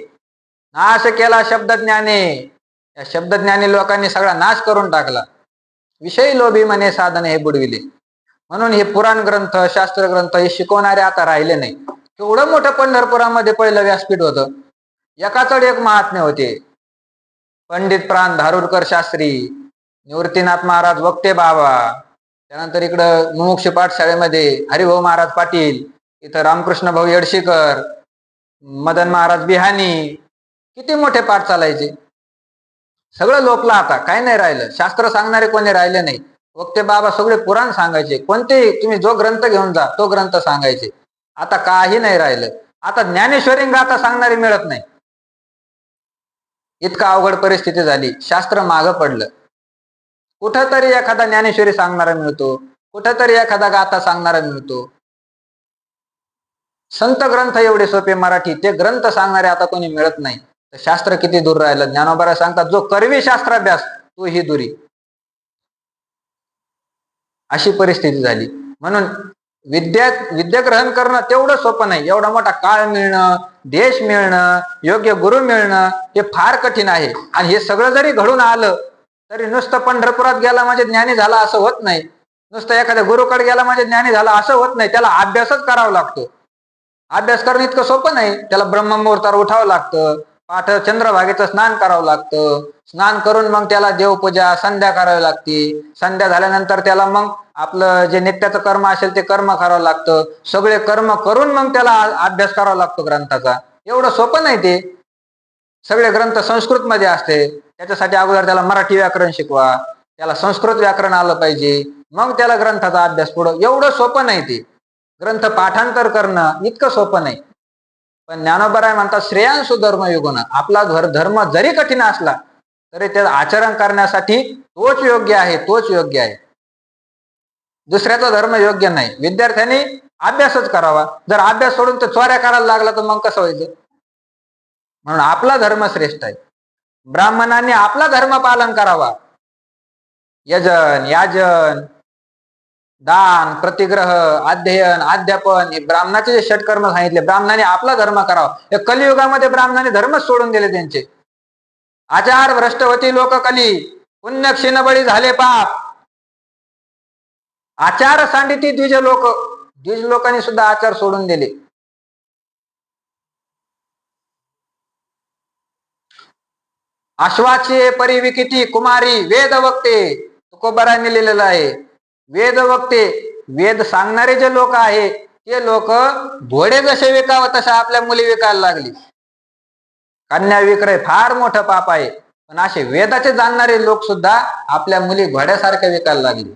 नाश केला शब्दज्ञाने, या शब्दज्ञानी लोकांनी सगळा नाश करून टाकला. विषय लोभी म्हणे साधन हे बुडविले. म्हणून हे पुराण ग्रंथ, शास्त्र ग्रंथ हे शिकवणारे आता राहिले नाही. केवढं मोठं पंढरपुरामध्ये पहिलं व्यासपीठ होतं. एकाचड एक महात्मे होते. पंडित प्राण धारुरकर शास्त्री, निवृत्तीनाथ महाराज वक्ते बाबा, त्यानंतर इकडं मुमुक्ष पाठशाळेमध्ये हरिभाऊ महाराज पाटील, इथं रामकृष्ण भाऊ येडशीकर, मदन महाराज बिहानी, किती मोठे पाठ चालायचे. सगळं लोपलं आता, काय नाही राहिलं. शास्त्र सांगणारे कोणी राहिले नाही. वक्ते बाबा सगळे पुराण सांगायचे, कोणतेही तुम्ही जो ग्रंथ घेऊन जा तो ग्रंथ सांगायचे. आता काही नाही राहिलं. आता ज्ञानेश्वरी गाथा सांगणारी मिळत नाही. इतका अवघड परिस्थिती झाली. शास्त्र मागं पडलं. कुठंतरी एखादा ज्ञानेश्वरी सांगणारा मिळतो, कुठंतरी एखादा गाथा सांगणारा मिळतो. संत ग्रंथ एवढे सोपे मराठी, ते ग्रंथ सांगणारे आता कोणी मिळत नाही. तर शास्त्र किती दूर राहिलं. ज्ञानोबा सांगतात, जो करवी शास्त्राभ्यास तो ही दुरी. अशी परिस्थिती झाली. म्हणून विद्या ग्रहण करणं तेवढं सोपं नाही. एवढा मोठा काळ मिळणं, देश मिळणं, योग्य गुरु मिळणं हे फार कठीण आहे. आणि हे सगळं जरी घडून आलं तरी नुसतं पंढरपुरात गेला म्हणजे ज्ञानी झाला असं होत नाही. नुसतं एखाद्या गुरुकडे गेला म्हणजे ज्ञानी झाला असं होत नाही. त्याला अभ्यासच करावा लागतो. अभ्यास करणं इतकं सोपं नाही. त्याला ब्रह्ममुहूर्तावर उठावं लागतं, पाठ चंद्रभागेचं स्नान करावं लागतं. स्नान करून मग त्याला देवपूजा संध्या करावी लागते. संध्या झाल्यानंतर त्याला मग आपलं जे नित्याचं कर्म असेल ते कर्म करावं लागतं. सगळे कर्म करून मग त्याला अभ्यास करावा लागतो ग्रंथाचा. एवढं सोपं नाही ते. सगळे ग्रंथ संस्कृत मध्ये असते. त्याच्यासाठी अगोदर त्याला मराठी व्याकरण शिकवा, त्याला संस्कृत व्याकरण आलं पाहिजे, मग त्याला ग्रंथाचा अभ्यास पुढं. एवढं सोपं नाही ते. ग्रंथ पाठांतर करणं इतकं सोपं नाही. पण ज्ञानोबा म्हणतात, श्रेयांसु धर्म युगुण. आपला धर्म जरी कठीण असला तरी त्याचं आचरण करण्यासाठी तोच योग्य आहे, तोच योग्य आहे. दुसऱ्याचा धर्म योग्य नाही. विद्यार्थ्यांनी अभ्यासच करावा. जर अभ्यास सोडून तर चोऱ्या करायला लागला तर मग कसं व्हायचं. म्हणून आपला धर्म श्रेष्ठ आहे. ब्राह्मणांनी आपला धर्म पालन करावा. यजन, याजन, दान, प्रतिग्रह, अध्ययन, अध्यापन हे ब्राह्मणाचे जे षटकर्म सांगितले, ब्राह्मणाने आपला धर्म करावा. या कलियुगामध्ये ब्राह्मणाने धर्मच सोडून दिले त्यांचे. आचार भ्रष्टवती लोक कली, पुण्य क्षीणबळी झाले पाप. आचार सांडिती द्विज लोक. द्विज लोकांनी सुद्धा आचार सोडून दिले. अश्वाचे परिविकिती कुमारी वेद वक्ते. तुकोबारांनी लिहिलेलं आहे. वेद वक्ते, वेद सांगणारे जे लोक आहे ते लोक घोडे जसे विकावं तशा आपल्या मुली विकायला लागली. कन्या विक्रय फार मोठं पाप आहे. पण असे वेदाचे जाणणारे लोक सुद्धा आपल्या मुली घोड्यासारख्या विकायला लागली.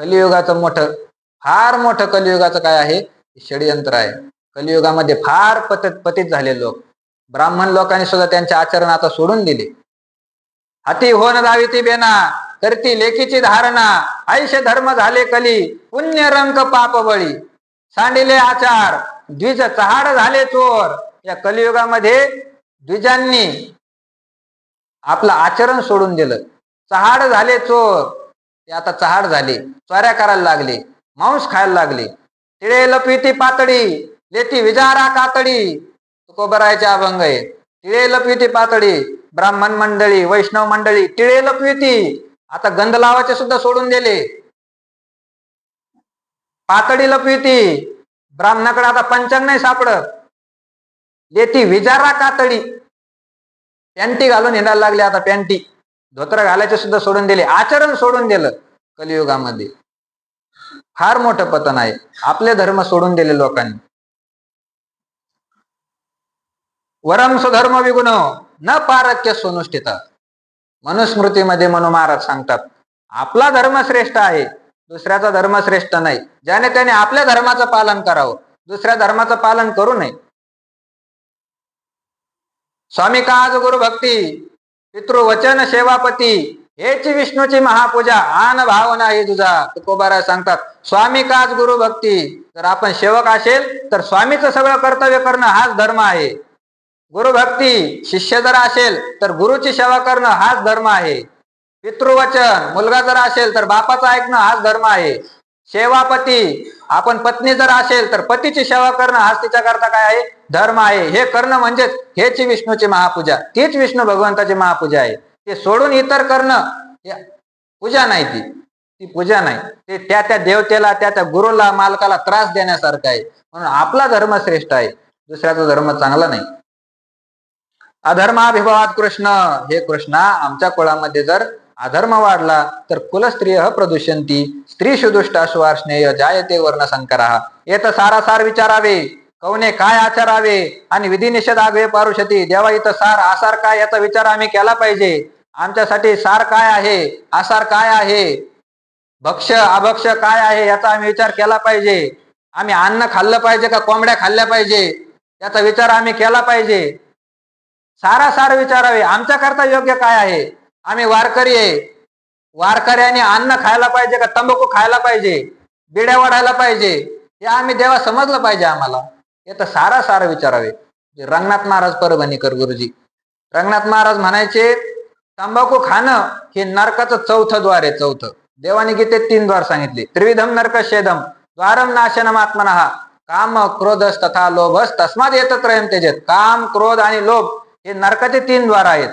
कलियुगाचं मोठं, फार मोठं कलियुगाचं काय आहे, षडयंत्र आहे. कलियुगामध्ये फार पतित झाले लोक. ब्राह्मण लोकांनी सुद्धा त्यांचे आचरण आता सोडून दिले. हाती होन दाविती बेना, करती लेखीची धारणा, आयुष्य धर्म झाले कली, पुण्य रंक पाप बळी. सांडिले आचार, द्विज चहाड झाले चोर. या कलियुगामध्ये द्विजांनी आपलं आचरण सोडून दिलं. चहाड झाले चोर, ते आता चहाड झाले, चोऱ्या करायला लागले, मांस खायला लागले. तिळे लपविती पातळी, लेती विजारा कातडी. तुकोबरायचे अभंग आहे. तिळे लपविती पातळी, ब्राह्मण मंडळी, वैष्णव मंडळी तिळे लपविती. आता गंध लावाचे सुद्धा सोडून दिले. पातळी लपविती, ब्राह्मणाकडे आता पंचांग नाही सापडत. लेती विजारा कातडी, पॅन्टी घालून हिंडायला लागले. आता पॅन्टी, धोतर घालायचे सुद्धा सोडून दिले. आचरण सोडून दिलं. कलियुगामध्ये फार मोठं पतन आहे. आपले धर्म सोडून दिले लोकांनी. वरम सुधर्म विगुण न पारक्य सुनुष्ठिता. मनुस्मृतीमध्ये मनु महाराज सांगतात, आपला धर्म श्रेष्ठ आहे, दुसऱ्याचा धर्म श्रेष्ठ नाही. ज्याने त्याने आपल्या धर्माचं पालन करावं, दुसऱ्या धर्माचं पालन करू नये. स्वामी काज गुरु भक्ती, पितृवचन सेवापती, हेच विष्णूची महापूजा, आन भावना ही तुझा. तुकोबाराय सांगतात, स्वामी काज गुरु भक्ती. जर आपण सेवक असेल तर स्वामीचं सगळं कर्तव्य करणं हाच धर्म आहे. गुरुभक्ती, शिष्य जर असेल तर गुरुची सेवा करणं हाच धर्म आहे. पितृवचन, मुलगा जर असेल तर बापाचं ऐकणं हाच धर्म आहे. सेवापती, आपण पत्नी जर असेल तर पतीची सेवा करणं हाच तिच्याकरता काय आहे, धर्म आहे. हे करणं म्हणजेच हेच विष्णूची महापूजा, तीच विष्णू भगवंताची महापूजा आहे. ते सोडून इतर करणं हे पूजा नाही. ती पूजा नाही. ते त्या देवतेला, त्या गुरुला, मालकाला त्रास देण्यासारखं आहे. म्हणून आपला धर्म श्रेष्ठ आहे, दुसऱ्याचा धर्म चांगला नाही. अधर्माभिभवात कृष्ण, हे कृष्णा, आमच्या कुळामध्ये जर अधर्म वाढला तर कुलस्त्रिय प्रदूषंती स्त्रीषु दुष्टाशु अर्ष्णेय जायते वर्ण संकरा. येत सारासार विचारावे, कवने काय आचारावे आणि विधी निषेध आगवे पारुषती. देवा इथं सार आसार काय याचा विचार आम्ही केला पाहिजे. आमच्यासाठी सार काय आहे, आसार काय आहे, भक्ष्य अभक्ष काय आहे याचा आम्ही विचार केला पाहिजे. आम्ही अन्न खाल्लं पाहिजे का कोंबड्या खाल्ल्या पाहिजे याचा विचार आम्ही केला पाहिजे. सारासार विचारावे आमच्याकरता योग्य काय आहे. आम्ही वारकरी आहे, वारकऱ्याने अन्न खायला पाहिजे का तंबाखू खायला पाहिजे, बिड्या वाढायला पाहिजे, हे आम्ही देवा समजलं पाहिजे आम्हाला. हे तर सारासार विचारावे. रंगनाथ महाराज परभणीकर गुरुजी, रंगनाथ महाराज म्हणायचे तंबाखू खाणं हे नरकाचं चौथं द्वार आहे. चौथं देवाने गीतेत 3 द्वार सांगितले. त्रिविधम नरकच्छेदम द्वारम नाशनम आत्मनः काम क्रोधस तथा लोभस तस्माद एतत्रयम त्यजेत. काम क्रोध आणि लोभ हे नरकाचे 3 द्वार आहेत.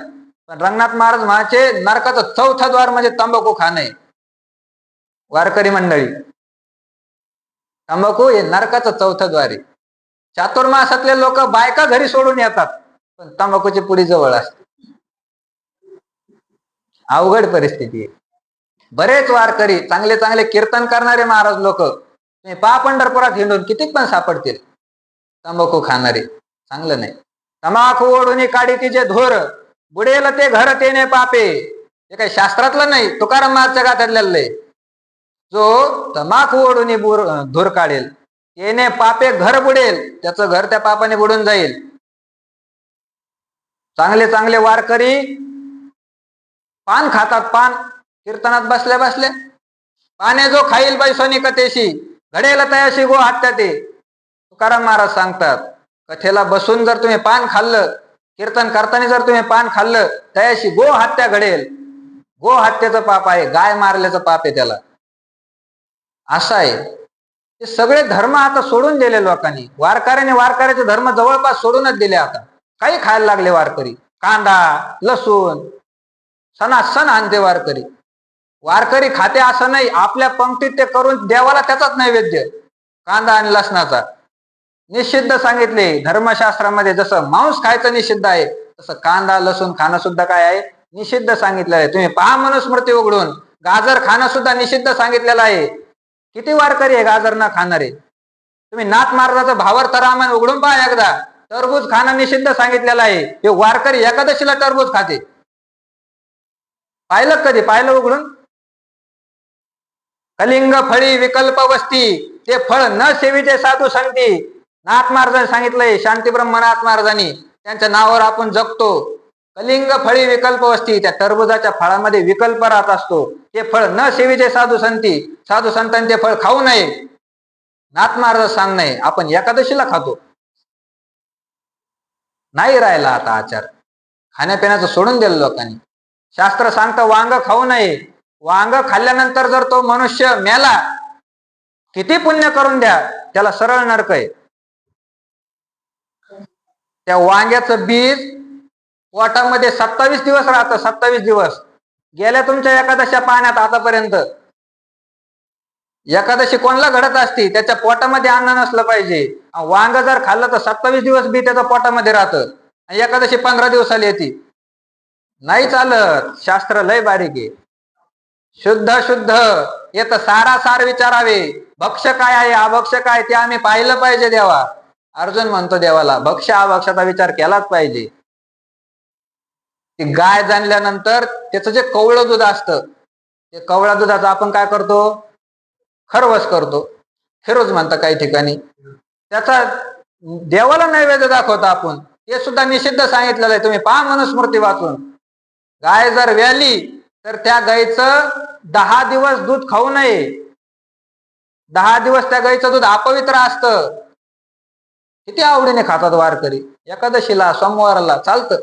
पण रंगनाथ महाराज म्हणायचे नरकाचं चौथं द्वार म्हणजे तंबाखू खाणे. वारकरी मंडळी, तंबाखू हे नरकाचं चौथं द्वार आहे. चातुर्मासातले लोक बायका घरी सोडून येतात पण तंबाखूची पुडी जवळ असते. अवघड परिस्थिती आहे. बरेच वारकरी चांगले चांगले कीर्तन करणारे महाराज लोक तुम्ही पहा पंढरपुरात हिंडून किती पण सापडतील तंबाखू खाणारे. चांगलं नाही. तंबाखू ओढून काढी तिचे धोर बुडेल ते घर तेने पापे. हे काही शास्त्रातलं नाही, तुकाराम महाराजच्या गाथ्यातलेलं आहे. जो तंबाखू ओढून धूर काढेल तेने पापे घर बुडेल, त्याचं घर त्या पापाने बुडून जाईल. चांगले चांगले वारकरी पान खातात. पान कीर्तनात बसल्या बसल्या पाने जो खाईल बैसोनी कथेशी घडेल तयाशी गो हत्या. ते तुकाराम महाराज सांगतात कथेला बसून जर तुम्ही पान खाल्लं, कीर्तन करताना जर तुम्ही पान खाल्लं तयाशी गो हत्या घडेल. गो हत्येचं पाप आहे, गाय मारल्याचं पाप आहे त्याला. असं आहे. ते सगळे धर्म आता सोडून दिले लोकांनी. वारकऱ्याने वारकऱ्याचे धर्म जवळपास सोडूनच दिले. आता काही खायला लागले वारकरी. कांदा लसूण सणासण आणते वारकरी. वारकरी खाते असं नाही, आपल्या पंक्तीत ते करून देवाला त्याचाच नैवेद्य कांदा आणि लसणाचा. निषिद्ध सांगितले धर्मशास्त्रामध्ये. जसं मांस खायचं निषिद्ध आहे तसं कांदा लसूण खाणं सुद्धा काय आहे, निषिद्ध सांगितलेलं आहे. तुम्ही पहा मनुस्मृती उघडून, गाजर खाणं सुद्धा निषिद्ध सांगितलेलं आहे. किती वारकरी आहे गाजर न खाणारे. तुम्ही नाथ महाराजाचं भावार्थ रामायण उघडून पहा एकदा. टरबूज खाणं निषिद्ध सांगितलेलं आहे. हे वारकरी एकादशीला टरबूज खाते. पाहिलं कधी? पाहिलं उघडून? कलिंग फळी विकल्प वस्ती ते फळ न सेविते साधू संती. नाथ महाराजांनी सांगितलंय, शांती ब्रह्मनाथ महाराजांनी. त्यांच्या नावावर आपण जगतो. कलिंग फळी विकल्प वस्ती, त्या टरबुजाच्या फळामध्ये विकल्प राहत असतो. ते फळ न सेविते साधू संती, साधू संतांनी ते फळ खाऊ नये. नाथ महाराज सांग नाही, आपण एकादशीला खातो. नाही राहिला आता आचार. खाण्यापिण्याचं सोडून दिलं लोकांनी. शास्त्र सांगतं वांग खाऊ नये. वांग खाल्ल्यानंतर जर तो मनुष्य मेला, किती पुण्य करून द्या, त्याला सरळ नरक आहे. त्या वांग्याचं बीज पोटामध्ये 27 दिवस राहतं. 27 दिवस गेल्या तुमच्या एकादशा पाण्यात आतापर्यंत. एकादशी कोणाला घडत असती, त्याच्या पोटामध्ये अन्न नसलं पाहिजे. वांग जर खाल्लं तर 27 दिवस बी त्याच्या पोटामध्ये राहतं आणि एकादशी 15 दिवसाला येते. नाही चालत. शास्त्र लय बारीक आहे. शुद्ध शुद्ध येत सारासार विचारावे. भक्ष्य काय आहे अभक्ष्य काय ते आम्ही पाहिलं पाहिजे. देवा अर्जुन म्हणतो देवाला भक्ष्य अभक्ष्याचा विचार केलाच पाहिजे. ती गाय जाणल्यानंतर त्याचं जे कवळं दूध असतं, ते कवळ्या दुधाचं आपण काय करतो, खरवस करतो. खिरोज म्हणतात काही ठिकाणी. त्याचा देवाला नैवेद्य दाखवतो आपण. ते सुद्धा निषिद्ध सांगितलेलं आहे. तुम्ही पहा मनुस्मृती वाचून. गाय जर व्याली तर त्या गायीचं 10 दिवस दूध खाऊ नये. 10 दिवस त्या गायीचं दूध अपवित्र असतं. किती आवडीने खातात वारकरी. एकादशीला सोमवाराला चालतं.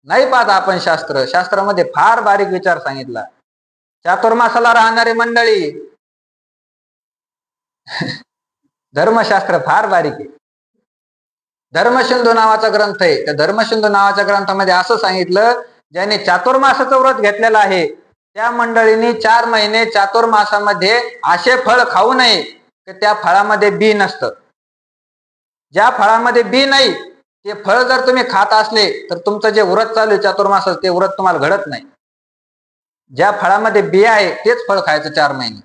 नाही पाहत आपण शास्त्र. शास्त्रामध्ये फार बारीक विचार सांगितला. चातुर्मासाला राहणारी मंडळी, धर्मशास्त्र फार बारीक आहे. धर्मसिंधू नावाचा ग्रंथ आहे. त्या धर्मसिंधू नावाच्या ग्रंथामध्ये असं सांगितलं, ज्याने चातुर्मासाचं व्रत घेतलेलं आहे त्या मंडळींनी 4 महिने चातुर्मासामध्ये असे फळ खाऊ नये की त्या फळामध्ये बी नसतं. ज्या फळामध्ये बी नाही ते फळ जर तुम्ही खात असले तर तुमचं जे व्रत चालू आहे चातुर्मासाचं, ते व्रत तुम्हाला घडत नाही. ज्या फळामध्ये बिया आहे तेच फळ खायचं 4 महिने.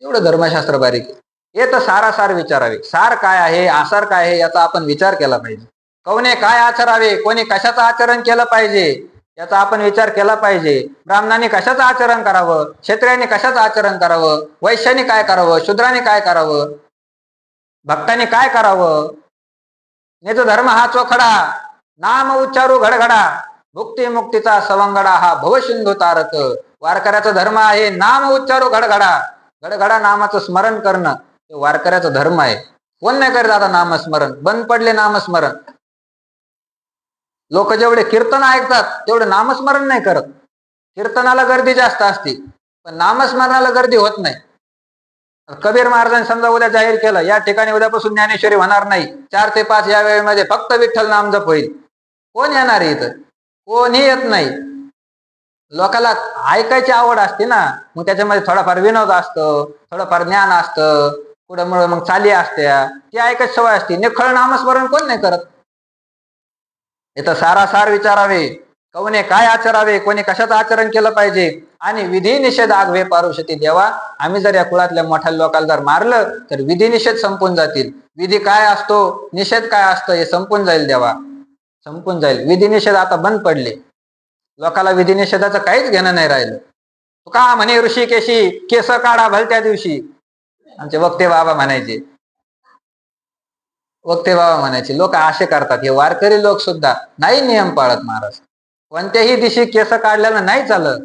एवढं धर्मशास्त्र बारीक आहे. हे तर सारासार विचारावे. सार काय आहे, आसार काय आहे याचा आपण विचार केला पाहिजे. कोणी काय आचरावे, कोणी कशाचं आचरण केलं पाहिजे याचा आपण विचार केला पाहिजे. ब्राह्मणांनी कशाचं आचरण करावं, क्षत्रियांनी कशाचं आचरण करावं, वैश्यांनी काय करावं, शूद्रांनी काय करावं, भक्तांनी काय करावं. निज धर्म हा चोखडा, नाम उच्चारू घडघडा, भुक्ती मुक्तीचा सवंगडा हा भवसिंधू तारक. वारकऱ्याचा धर्म आहे नाम उच्चारू घडघडा. घडघडा नामाचं स्मरण करणं हे वारकऱ्याचा धर्म आहे. कोण नाही करत आता नामस्मरण, बंद पडले नामस्मरण. लोक जेवढे कीर्तन ऐकतात तेवढे नामस्मरण नाही करत. कीर्तनाला गर्दी जास्त असते पण नामस्मरणाला गर्दी होत नाही. कबीर महाराजांनी समजा उद्या जाहीर केलं या ठिकाणी उद्यापासून ज्ञानेश्वरी होणार नाही, 4 ते 5 या वेळेमध्ये फक्त विठ्ठल नाम जप होईल. कोण येणार आहे इथं? कोणी येत नाही. लोकांना ऐकायची आवड असते ना, मग त्याच्यामध्ये थोडाफार विनोद असतो, थोडंफार ज्ञान असतं, पुढे मग चाली असत्या, ती ऐकायची सवय असते. निखळ नामस्मरण कोण नाही करत. इथं सारासार विचारावे, कोणी काय आचरावे, कोणी कशाचं आचरण केलं पाहिजे आणि विधी निषेध आगवे पारुशती देवा. आम्ही जर या कुळातल्या मोठ्या लोकांना जर मारलं तर विधी निषेध संपून जातील. विधी काय असतो, निषेध काय असतं हे संपून जाईल देवा, संपून जाईल. विधी निषेध आता बंद पडले. लोकांना विधी निषेधाचं काहीच घेणं नाही राहिलं. तुका म्हणे ऋषिकेशी केस काढा भलत्या दिवशी. आमचे वक्ते बाबा म्हणायचे, वक्ते बाबा म्हणायचे. लोक असे करतात, हे वारकरी लोक सुद्धा नाही नियम पाळत महाराज. कोणत्याही दिवशी केस काढल्यानं नाही चालत.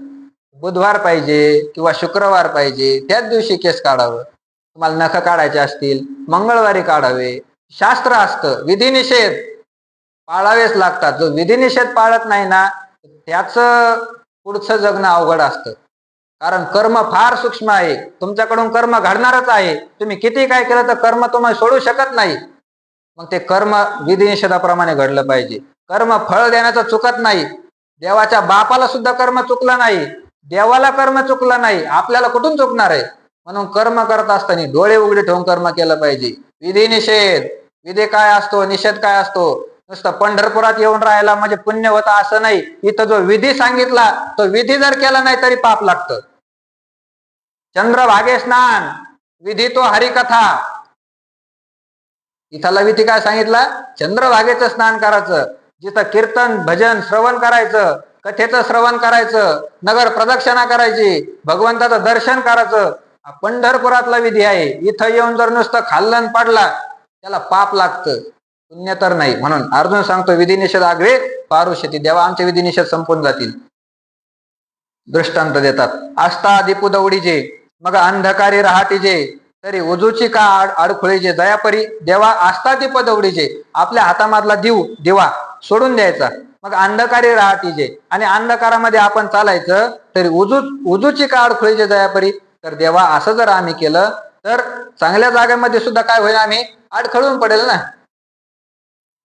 बुधवार पाहिजे किंवा शुक्रवार पाहिजे, त्याच दिवशी केस काढावं. तुम्हाला नख काढायचे असतील मंगळवारी काढावे. शास्त्र असतं, विधी निषेध पाळावेच लागतात. जो विधी निषेध पाळत नाही ना त्याच पुढचं जगणं अवघड असतं. कारण कर्म फार सूक्ष्म आहे. तुमच्याकडून कर्म घडणारच आहे. तुम्ही किती काय केलं तर कर्म तुम्हाला सोडू शकत नाही. मग ते कर्म विधी निषेधाप्रमाणे घडलं पाहिजे. कर्म फळ देण्याचं चुकत नाही. देवाच्या बापाला सुद्धा कर्म चुकलं नाही, देवाला कर्म चुकलं नाही, आपल्याला कुठून चुकणार आहे. म्हणून कर्म करत असताना डोळे उघडे ठेवून कर्म केलं पाहिजे. विधी निषेध, विधी काय असतो, निषेध काय असतो. नुसतं पंढरपुरात येऊन राहायला म्हणजे पुण्य होतं असं नाही. इथं जो विधी सांगितला तो विधी जर केला नाही तरी पाप लागतं. चंद्रभागे स्नान, विधी तो हरिकथा. इथला विधी काय सांगितला, चंद्रभागेचं स्नान करायचं. जिथं कीर्तन भजन श्रवण करायचं, कथेचं श्रवण करायचं, नगर प्रदक्षिणा करायची, भगवंताचं दर्शन करायचं. पंढरपुरातला विधी आहे. इथं येऊन जर नुसतं खाल्लन पडला त्याला पाप लागतं, पुण्य तर नाही. म्हणून अर्जुन सांगतो विधी निषेध आगवे पारुशती देवा. आमचे विधी निषेध संपून जातील. दृष्टांत देतात. आस्था दीपू दौडीजे मग अंधकारी राहतीजे, तरी उजूची का अडखुळीजे दयापरी देवा. आस्था दीप दौडीजे, आपल्या हातामधला दिवा सोडून द्यायचा, मग अंधकारी राहतीजे. आणि अंधकारामध्ये आपण चालायचं तरी उजूची का अडखुळीजे दयापरी. तर देवा असं जर आम्ही केलं तर चांगल्या जागेमध्ये सुद्धा काय होईल, आम्ही अडखळून पडेल ना.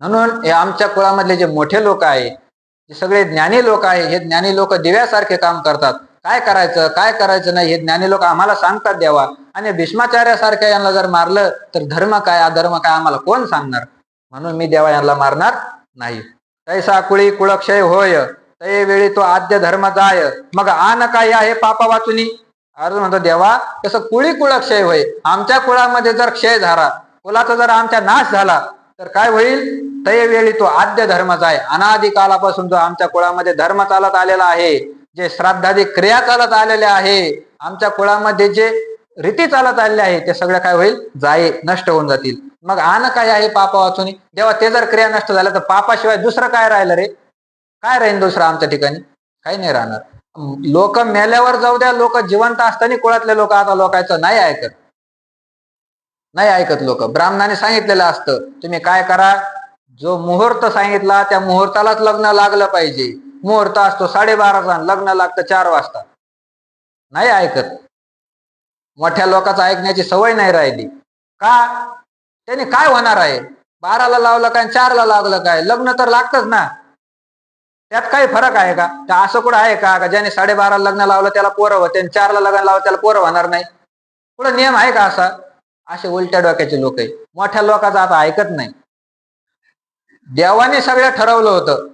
म्हणून हे आमच्या कुळामधले जे मोठे लोक आहे, हे सगळे ज्ञानी लोक आहे. हे ज्ञानी लोक दिव्यासारखे काम करतात. काय करायचं काय करायचं नाही हे ज्ञानी लोक आम्हाला सांगतात देवा. आणि भीष्माचार्यासारख्या यांना जर मारलं तर धर्म काय अधर्म काय आम्हाला कोण सांगणार. म्हणून मी देवा यांना मारणार नाही. तैसा कुळी कुळक्षय होय, तय वेळी तो आद्य धर्म जाय, मग आन काय आहे पापा वाचुनी. अर्जुन म्हणतो देवा तसं कुळी कुळक्षय होय. आमच्या कुळामध्ये जर क्षय झाला, कुलाचा जर आमच्या नाश झाला तर काय होईल. तय वेळी तो आद्य धर्म जाय. अनादी कालापासून जो आमच्या कुळामध्ये धर्म चालत आलेला आहे, जे श्राद्धादी क्रिया चालत आलेल्या आहे, आमच्या कुळामध्ये जे रीती चालत आलेल्या आहे, ते सगळं काय होईल, जाय नष्ट होऊन जातील. मग आन काय आहे पापा वाचून. देवा ते जर क्रिया नष्ट झाल्या तर पापाशिवाय दुसरं काय राहिलं रे. काय राहील दुसरं आमच्या ठिकाणी, काही नाही राहणार. लोक मेल्यावर जाऊ द्या, लोक जिवंत असताना कुळातले लोक आता लोकांचं नाही ऐकत, नाही ऐकत लोक. ब्राह्मणाने सांगितलेलं असतं तुम्ही काय करा, जो मुहूर्त सांगितला त्या मुहूर्तालाच लग्न लागलं पाहिजे. मुहूर्त असतो 12:30चा, लग्न लागतं 4 वाजता. नाही ऐकत. मोठ्या लोकांचं ऐकण्याची सवय नाही राहिली. का, त्याने काय होणार आहे. 12ला लावलं काय 4ला लावलं काय, लग्न तर लागतच ना. त्यात काही फरक आहे का. असं कुठं आहे का ज्याने 12:30ला लग्न लावलं त्याला पोरं होते आणि 4ला लग्न लावलं त्याला पोरं होणार नाही. कुठं नियम आहे का असा. असे उलट्या डोक्याचे लोक आहे. मोठ्या लोकांचं आता ऐकत नाही. देवाने सगळं ठरवलं होतं.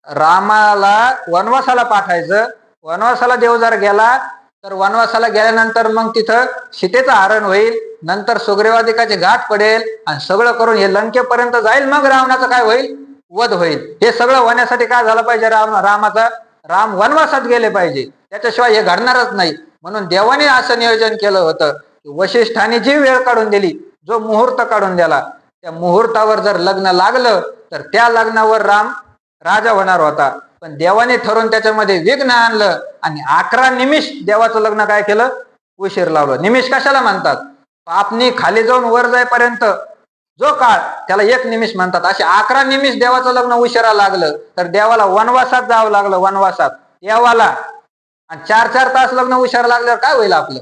रामाला वनवासाला पाठायचं वनवासाला देव जर गेला तर वनवासाला गेल्यानंतर मग तिथं सीतेचं हरण होईल, नंतर सुग्रीवादिकाचे घाट पडेल आणि सगळं करून हे लंकेपर्यंत जाईल, मग रावणाचं काय होईल, वध होईल. हे सगळं होण्यासाठी काय झालं पाहिजे, राम वनवासात गेले पाहिजे, त्याच्याशिवाय हे घडणारच नाही. म्हणून देवाने असं नियोजन केलं होतं की वशिष्ठाने जी वेळ काढून दिली, जो मुहूर्त काढून दिला, त्या मुहूर्तावर जर लग्न लागलं तर त्या लग्नावर राम राजा होणार होता. पण देवाने ठरवून त्याच्यामध्ये विघ्न आणलं आणि 11 निमिष देवाचं लग्न काय केलं, उशीर लावलं. निमिष कशाला म्हणतात, पापणी खाली जाऊन वर जाईपर्यंत जो काळ त्याला 1 निमिष म्हणतात. असे 11 निमिष देवाचं लग्न उशिरा लागलं तर देवाला वनवासात जावं लागलं, वनवासात देवाला. आणि 4-4 तास लग्न उशिरा लागल्यावर काय होईल आपलं.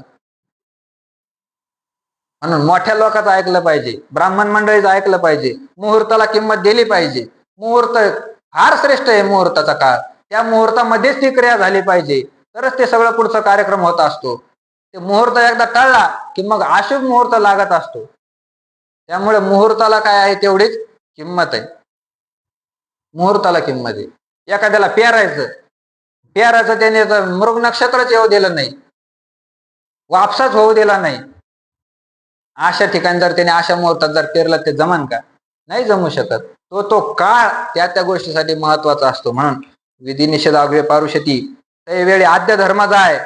म्हणून मोठ्या लोकांचं ऐकलं पाहिजे, ब्राह्मण मंडळीचं ऐकलं पाहिजे, मुहूर्ताला किंमत दिली पाहिजे. मुहूर्त फार श्रेष्ठ आहे, मुहूर्ताचा काळ. त्या मुहूर्तामध्येच ती क्रिया झाली पाहिजे, तरच ते सगळं पुढचा कार्यक्रम होत असतो. ते मुहूर्त एकदा टळला की मग अशुभ मुहूर्त लागत असतो. त्यामुळे मुहूर्ताला काय आहे तेवढीच किंमत आहे, मुहूर्ताला किंमत आहे. एखाद्याला पेरायचं त्याने मृग नक्षत्रच येऊ दिलं नाही, वापसाच होऊ दिला नाही. अशा ठिकाणी जर त्याने अशा मुहूर्तात जर पेरलं ते जमन का, नाही जमू शकत. तो काळ त्या गोष्टीसाठी महत्वाचा असतो. म्हणून विधी निषेध आगवे पारुशती, त्यावेळी आद्य धर्म जाय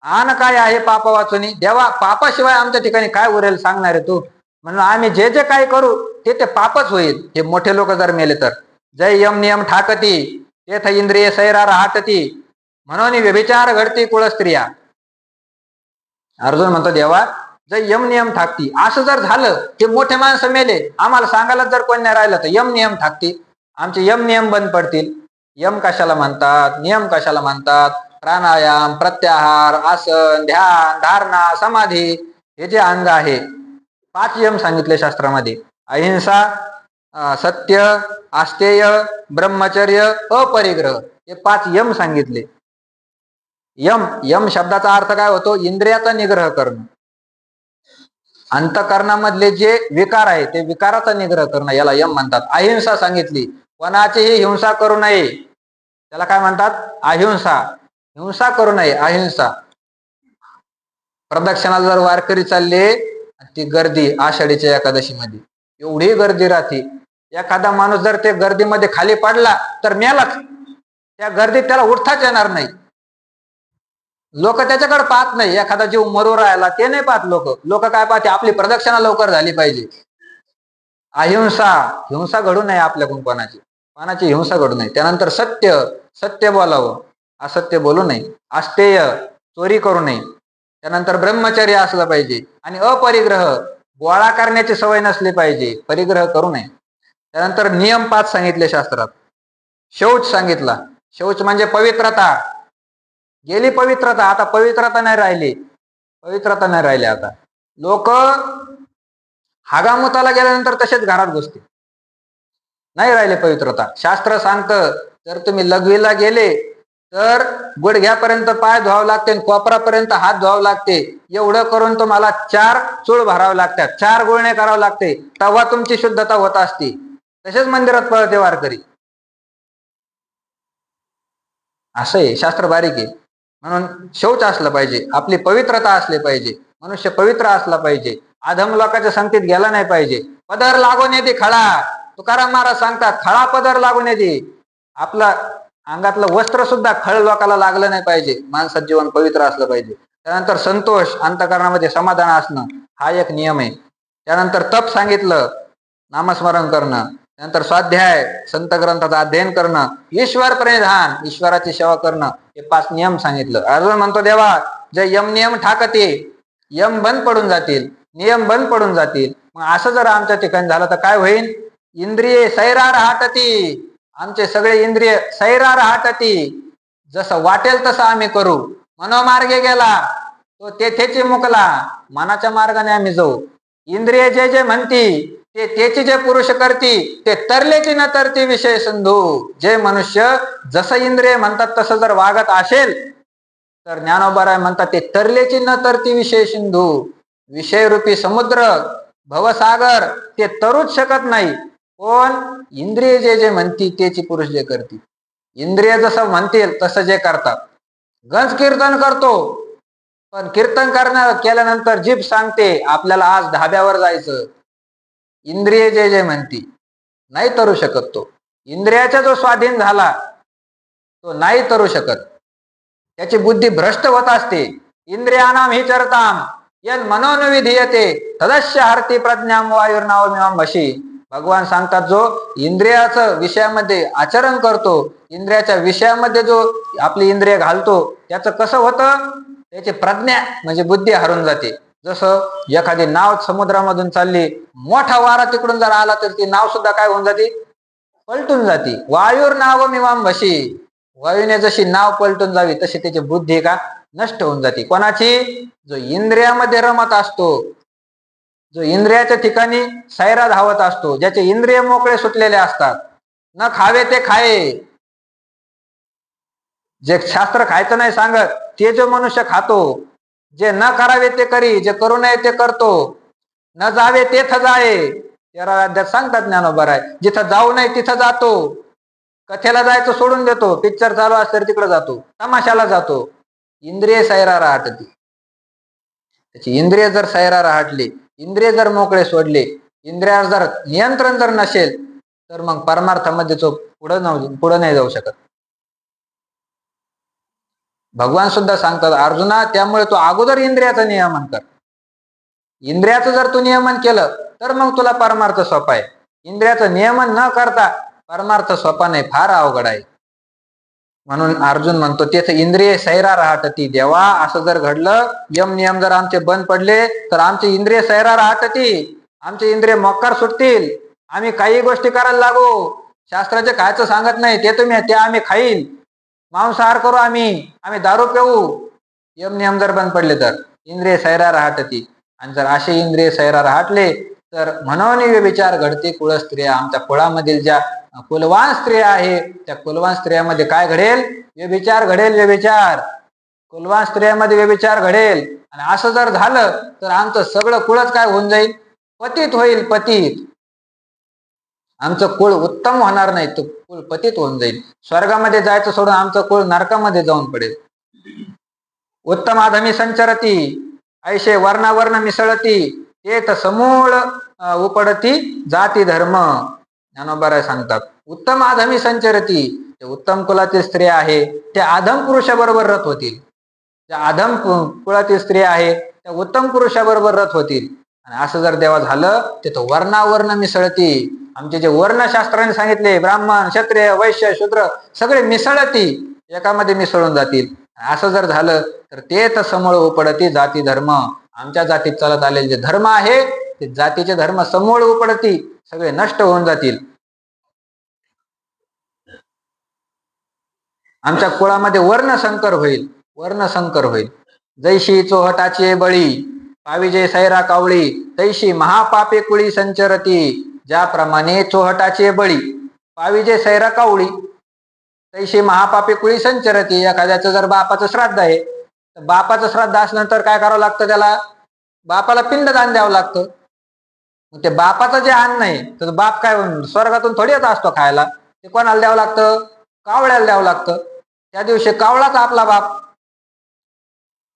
आन काय आहे पाप वाचुनी. देवा, पापाशिवाय आमच्या ठिकाणी काय उरेल सांगणार आहे तू. म्हणून आम्ही जे जे काय करू ते पापच होईल. हे मोठे लोक जर मेले तर. जय यम नियम ठाकती तेथ इंद्रिय सैरा राहतती, म्हणून व्यभिचार घडती कुळस्त्रिया. अर्जुन म्हणतो देवा, जर यम नियम ठाकती, असं जर झालं की मोठे माणसं मेले, आम्हाला सांगायला जर कोण नाही राहिलं तर यम नियम ठाकती, आमचे यम नियम बंद पडतील. यम कशाला म्हणतात, नियम कशाला म्हणतात, प्राणायाम, प्रत्याहार, आसन, ध्यान, धारणा, समाधी, हे जे अंग आहे, 5 यम सांगितले शास्त्रामध्ये. अहिंसा, सत्य, आस्तेय, ब्रह्मचर्य, अपरिग्रह, हे 5 यम सांगितले. यम शब्दाचा अर्थ काय होतो, इंद्रियाचा निग्रह करणं. अंतकरणामधले जे विकार आहे ते विकाराचा निग्रह करणं, याला यम म्हणतात. अहिंसा सांगितली, कोणाचीही हिंसा करू नये, त्याला काय म्हणतात, अहिंसा. हिंसा करू नये, अहिंसा. प्रदक्षिणाला जर वारकरी चालले, ती गर्दी आषाढीच्या एकादशीमध्ये एवढी गर्दी राहते, एखादा माणूस जर ते गर्दीमध्ये खाली पडला तर मेलाच. त्या गर्दीत त्याला उठताच येणार नाही. लोक त्याच्याकडे पाहत नाही. एखादा जीव मरू राहिला ते नाही पाहत लोक काय पाहते, आपली प्रदक्षिणा लवकर झाली पाहिजे. अहिंसा, हिंसा घडू नये आपल्याकडून, कोणाची हिंसा घडू नये. त्यानंतर सत्य बोलावं, असत्य बोलू नये. आस्तेय, चोरी करू नये. त्यानंतर ब्रह्मचर्य असलं पाहिजे. आणि अपरिग्रह, गोळा करण्याची सवय नसली पाहिजे, परिग्रह करू नये. त्यानंतर नियम 5 सांगितले शास्त्रात. शौच सांगितला, शौच म्हणजे पवित्रता. गेली पवित्रता, आता पवित्रता नाही राहिली. आता लोक हागामुताला गेल्यानंतर तसेच घरात घुसते, नाही राहिले पवित्रता. शास्त्र सांगतं, जर तुम्ही लघवीला गेले तर गुडघ्यापर्यंत पाय धुवावे लागते, कोपरापर्यंत हात धुवावे लागते. एवढं करून तुम्हाला 4 चूळ भरावे लागतात, 4 गुळणे करावे लागते, तेव्हा तुमची शुद्धता होत असते. तसेच मंदिरात पळते वारकरी. असं आहे, शास्त्र बारीक आहे. म्हणून शौच असलं पाहिजे, आपली पवित्रता असली पाहिजे, मनुष्य पवित्र असला पाहिजे, अधम लोकांच्या संगतीत गेला नाही पाहिजे. पदर लागून येते खळा, तुकाराम महाराज सांगतात, खळा पदर लागून येते. आपला अंगातलं वस्त्र सुद्धा खळ लोकाला लागलं नाही पाहिजे. माणसाचं जीवन पवित्र असलं पाहिजे. त्यानंतर संतोष, अंतःकरणामध्ये समाधान असणं, हा एक नियम आहे. त्यानंतर तप सांगितलं, नामस्मरण करणं. त्यानंतर स्वाध्याय, संत ग्रंथाचं अध्ययन करणं. ईश्वर प्रणिधान, ईश्वराची सेवा करणं, हे 5 नियम सांगितलं. अर्जुन म्हणतो देवा, जे यम नियम ठाकते, यम बंद पडून जातील, नियम बंद पडून जातील. मग असं जर आमच्या ठिकाणी झालं तर काय होईल, इंद्रिये सैरार हाटती, आमचे सगळे इंद्रिय सैरार हाटती, जसं वाटेल तसं आम्ही करू. मनोमार्गे गेला तो तेथेची मुकला, मनाच्या मार्गाने आम्ही जाऊ. इंद्रिय जे जे म्हणती ते त्याची जे पुरुष करती, ते तरलेची न तरती विषय सिंधू. जे मनुष्य जसं इंद्रिय म्हणतात तसं जर वागत असेल तर ज्ञानोबा म्हणतात, ते तरलेची न तरती विषय सिंधू. विषयरूपी समुद्र, भवसागर ते तरूच शकत नाही. कोण, इंद्रिय जे जे म्हणती त्याची पुरुष जे करती. इंद्रिय जसं म्हणतील तसं जे करतात. गंज कीर्तन करतो, पण कीर्तन केल्यानंतर जीभ सांगते आपल्याला आज धाब्यावर जायचं. इंद्रिय जे जे म्हणती नाही तरू शकत तो. इंद्रियाचा जो स्वाधीन झाला तो नाही तरू शकत. त्याची बुद्धी भ्रष्ट होत असते. इंद्रियानाम हि चरताम यन मनोनुविधीयते तदस्य हरती प्रज्ञाम वायुर्नावमिमाम वशी. भगवान सांगतात जो इंद्रियाचं विषयामध्ये आचरण करतो, इंद्रियाच्या विषयामध्ये जो आपली इंद्रिय घालतो, त्याचं कसं होतं, त्याची प्रज्ञा म्हणजे बुद्धी हरून जाते. जसं एखादी नाव समुद्रामधून चालली, मोठा वारा तिकडून जर आला तर ती नाव सुद्धा काय होऊन जाते, पलटून जाते. वायुर्नावमिमाम वशी. वायूने जशी नाव पलटून जावी तशी त्याची बुद्धी का नष्ट होऊन जाते. कोणाची? जो इंद्रियामध्ये रमत असतो, जो इंद्रियाच्या ठिकाणी सैरा धावत असतो, ज्याचे इंद्रिय मोकळे सुटलेले असतात. न खावे ते खाये. जे शास्त्र खायचं नाही सांगत ते जो मनुष्य खातो, जे न करावे ते करी, जे करू नये ते करतो, न जावे तेथ जाये. 13व्या अध्यायात सांगतात ज्ञानोबा आहे, जिथं जाऊ नये तिथं जातो. कथेला जायचं सोडून देतो, पिक्चर चालू असत तिकडे जातो, तमाशाला जातो. इंद्रिय सैरा राहते. त्याची इंद्रिय जर सैरा राहटली, इंद्रिय जर मोकळे सोडले, इंद्रियावर जर नियंत्रण जर नसेल, तर मग परमार्थामध्ये तो पुढे नाही जाऊ शकत. भगवान सुद्धा सांगतात अर्जुना, त्यामुळे तू अगोदर इंद्रियाचं नियमन कर. इंद्रियाचं जर तू नियमन केलं तर मग तुला परमार्थ सोपा आहे. इंद्रियाचं नियमन न करता परमार्थ सोपा नाही, फार अवघड आहे. म्हणून अर्जुन म्हणतो तेथे इंद्रिय सैरा राहतती. देवा असं जर घडलं, यम नियम जर आमचे बंद पडले तर आमची इंद्रिय सैरा राहतती, आमचे इंद्रिय मोक्कार सुटतील, आम्ही काही गोष्टी करायला लागू. शास्त्राचे खायचं सांगत नाही ते आम्ही खाईल, मांसाहार करू, आम्ही दारू पिऊ. यम नियम जर बंद पडले तर इंद्रिय सैरा राहतती. आणि जर असे इंद्रिय सैरा राहटले तर म्हणून विचार घडते कुळ स्त्रिया. आमच्या कुळामधील ज्या कुलवान स्त्रिया आहे, त्या कुलवान स्त्रियामध्ये काय घडेल, व्यभिचार घडेल. व्यभिचार, कुलवान स्त्रियामध्ये व्यभिचार घडेल. आणि असं जर झालं तर आमचं सगळं कुळच काय होऊन जाईल, पतित होईल. पतित, आमचं कुळ उत्तम होणार नाही, तो कुळ पतित होऊन जाईल. स्वर्गामध्ये जायचं सोडून आमचं कुळ नरकामध्ये जाऊन पडेल. उत्तम अधमी संचरती ऐशे वर्णावर्ण मिसळती ते समूळ उपडती जाती धर्म. ज्ञानोबा सांगतात उत्तम अधमी संचरती. जे उत्तम कुलातील स्त्री आहे त्या अधम पुरुषाबरोबर रथ होतील. ज्या अधम कुळातील स्त्री आहे त्या उत्तम पुरुषाबरोबर रथ होतील. आणि असं जर देवा झालं तर वर्णावर्ण मिसळती. आमचे जे वर्णशास्त्राने सांगितले, ब्राह्मण, क्षत्रिय, वैश्य, शूद्र सगळे मिसळती, एकामध्ये मिसळून जातील. असं जर झालं तर ते तर समूळ उपडती जाती धर्म. आमच्या जातीत चालत आलेले जे धर्म आहे ते जातीचे धर्म समूळ उपडती, सगळे नष्ट होऊन जातील. आमच्या कुळामध्ये वर्णसंकर होईल. वर्णसंकर होईल. जैशी चोहटाची बळी पाविजे सैरा कावळी तैशी महापापे कुळी संचरती. ज्याप्रमाणे चोहटाची बळी पाविजे सैरा कावळी तैशी महापापे कुळी संचरती. एखाद्याचं जर बापाचं श्राद्ध आहे तर बापाचं श्राद्ध असल्यानंतर काय करावं लागतं, त्याला बापाला पिंडदान द्यावं लागतं. ते बापाचं जे अन्न आहे तर बाप काय स्वर्गातून थोडी येत असतो खायला, ते कोणाला द्यावं लागतं, कावळ्याला द्यावं लागतं. त्या दिवशी कावळाच आपला बाप.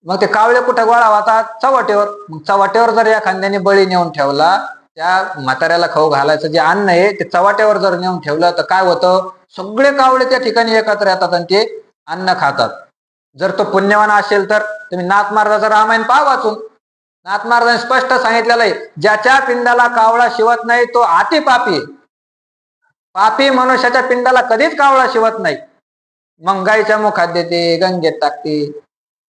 मग ते कावळे कुठे गोळा होतात, चवटेवर. मग चवटेवर जर एखाद्याने बळी नेऊन ठेवला, त्या म्हाताऱ्याला खाऊ घालायचं जे अन्न आहे ते चवाट्यावर जर नेऊन ठेवलं तर काय होतं, सगळे कावळे त्या ठिकाणी एकत्र येतात आणि ते अन्न खातात. जर तो पुण्यवान असेल तर तुम्ही नाथ महाराजाचं रामायण पहा वाचून. नाथ महाराजांनी स्पष्ट सांगितलेलं आहे, ज्याच्या पिंडाला कावळा शिवत नाही तो अति पापी. पापी मनुष्याच्या पिंडाला कधीच कावळा शिवत नाही. मग गायीच्या मुखात देते, गंगेत टाकते,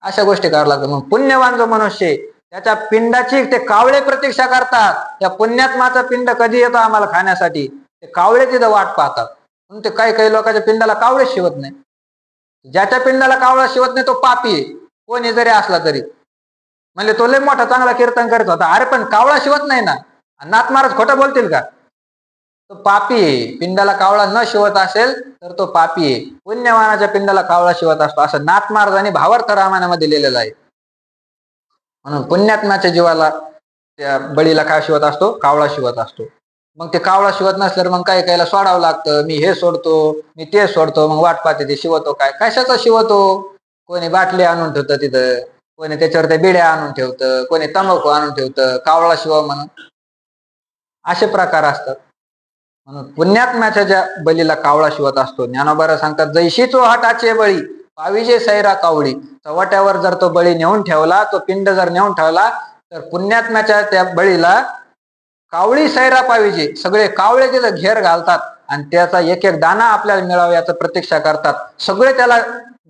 अशा गोष्टी करावं लागतात. मग पुण्यवान जो मनुष्य त्याच्या पिंडाची ते कावळे प्रतीक्षा करतात. त्या पुण्यात्माचा पिंड कधी येतो आम्हाला खाण्यासाठी, ते कावळे तिथं वाट पाहतात. म्हणून ते काही लोकांच्या पिंडाला कावळे शिवत नाही. ज्याच्या पिंडाला कावळा शिवत नाही तो पापी आहे, कोणी जरी असला तरी. म्हणजे तो लय मोठा चांगला कीर्तन करत होता, अरे पण कावळा शिवत नाही ना, नाथ महाराज खोटं बोलतील का? तो पापी आहे. पिंडाला कावळा न शिवत असेल तर तो पापी आहे. पुण्यवानाच्या पिंडाला कावळा शिवत असतो असं नाथ महाराजांनी भावार्थ रामायणामध्ये लिहिलेलं आहे. म्हणून पुण्यात्म्याच्या जीवाला त्या बळीला काय शिवत असतो, कावळा शिवत असतो. मग ते कावळा शिवत नसल्यावर मग काही कायला सोडावं लागतं. मी हे सोडतो, मी ते सोडतो, मग वाट पाहते ते शिवतो काय, कशाचा शिवतो. कोणी बाटली आणून ठेवतं तिथं, कोणी त्याच्यावर त्या बिड्या आणून ठेवतं, कोणी तंबाखू आणून ठेवतं, कावळा शिवा म्हणून असे प्रकार असतात. म्हणून पुण्यात्म्याच्या ज्या बलीला कावळा शिवत असतो. ज्ञानोबा सांगतात, जैशी चोहाटाचे बळी पाविजे सैरा कावळी. चव्हाट्यावर जर तो बळी नेऊन ठेवला, तो पिंड जर नेऊन ठेवला, तर पुण्यात्म्याच्या त्या बळीला कावळी सैरा पाविजे, सगळे कावळे तिथं घेर घालतात आणि त्याचा एक एक दाना आपल्याला मिळावा याचं प्रतीक्षा करतात. सगळे त्याला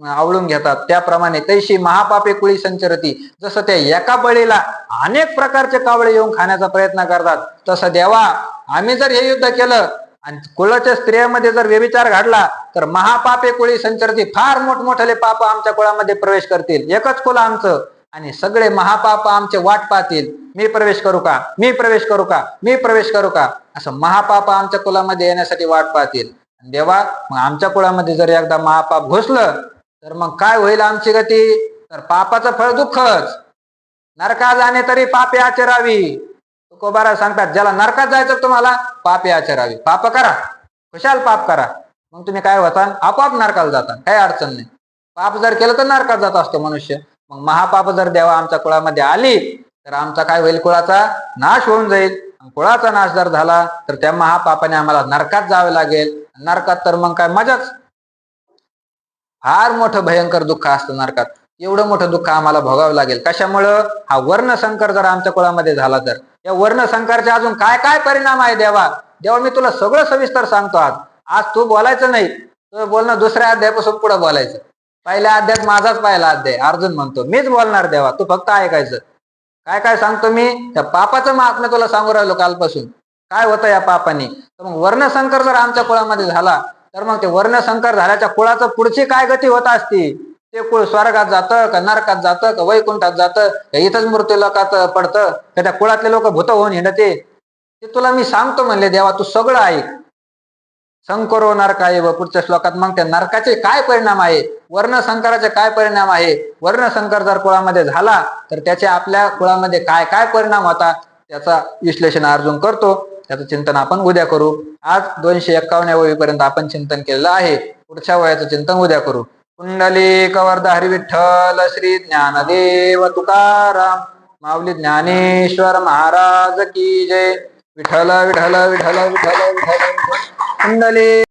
आवळून घेतात. त्याप्रमाणे तैशी महापापे कुळी संचरती, जसं त्या एका बळीला अनेक प्रकारचे कावळे येऊन खाण्याचा प्रयत्न करतात, तसं देवा आम्ही जर हे युद्ध केलं आणि कुळाच्या स्त्रियांमध्ये जर व्यभिचार घडला तर महापापे कुळी संचरती, फार मोठमोठे पाप आमच्या कुळामध्ये प्रवेश करतील. एकच कुल आमचं आणि सगळे महापाप आमचे वाट पाहतील. मी प्रवेश करू का, मी प्रवेश करू का, मी प्रवेश करू का, असं महापाप आमच्या कुलामध्ये येण्यासाठी वाट पाहतील. देवा मग आमच्या कुळामध्ये जर एकदा महापाप घुसलं तर मग काय होईल आमची गती? तर पापाचं फळ दुःखच. नरका जाणे तरी पापे आचरावी. तुकोबारा सांगतात, ज्याला नरकात जायचं तुम्हाला पापे आचरावी. पाप करा, खुशाल पाप करा, मग तुम्ही काय होता? आपोआप नरकाला जाता, काही अडचण नाही. पाप जर केलं तर नरकात जात असतो मनुष्य. मग महापाप जर देवा आमच्या कुळामध्ये आली तर आमचा काय होईल? कुळाचा नाश होऊन जाईल. कुळाचा नाश जर झाला तर त्या महापापाने आम्हाला नरकात जावे लागेल. नरकात तर मग काय मजाच. फार मोठं भयंकर दुःख असतं नरकात. एवढं मोठं दुःख आम्हाला भोगावं लागेल. कशामुळं? हा वर्णसंकर जर आमच्या कुळामध्ये झाला तर. या वर्णसंकरचे अजून काय काय परिणाम आहे देवा? देवा मी तुला सगळं सविस्तर सांगतो आज. आज तू बोलायचं नाही, तुझं बोलणं दुसऱ्या अध्यायापासून पुढे बोलायचं. पहिल्या अध्यायात माझाच पहिला अध्याय. अर्जुन म्हणतो मीच बोलणार देवा, तू फक्त ऐकायचं. काय काय सांगतो मी? त्या पापाचं महात्म्य तुला सांगू राहिलो कालपासून. काय होतं या पापाने? तर मग वर्णसंकर जर आमच्या कुळामध्ये झाला तर मग ते वर्णसंकर झाल्याच्या कुळाचं पुढची काय गती होत असती? ते कुळ स्वर्गात जातं का नरकात जातं का वैकुंठात जातं का इथंच मृत्यू लोकात पडतं का त्या कुळातले लोक भूत होऊन हिंडते? ते तुला मी सांगतो म्हणले देवा, तू सगळं ऐक. संकरो नरकाय व पुढच्या श्लोकात मग त्या नरकाचे काय परिणाम आहे, वर्णसंकराचे काय परिणाम आहे, वर्णसंकर जर कुळामध्ये झाला तर त्याचे आपल्या कुळामध्ये काय काय परिणाम होता त्याचा विश्लेषण अर्जुन करतो. त्याचं चिंतन आपण उद्या करू. आज 251व्या ओळीपर्यंत आपण चिंतन केलेलं आहे. पुढच्या वयाचं चिंतन उद्या करू. कुंडलिक वरदा हरी विठ्ठल श्री ज्ञानदेव तुकाराम माऊली ज्ञानेश्वर महाराज की जय. विठ्ठल विठ्ठल विठ्ठल विठ्ठल विठ्ठल कुंडलिक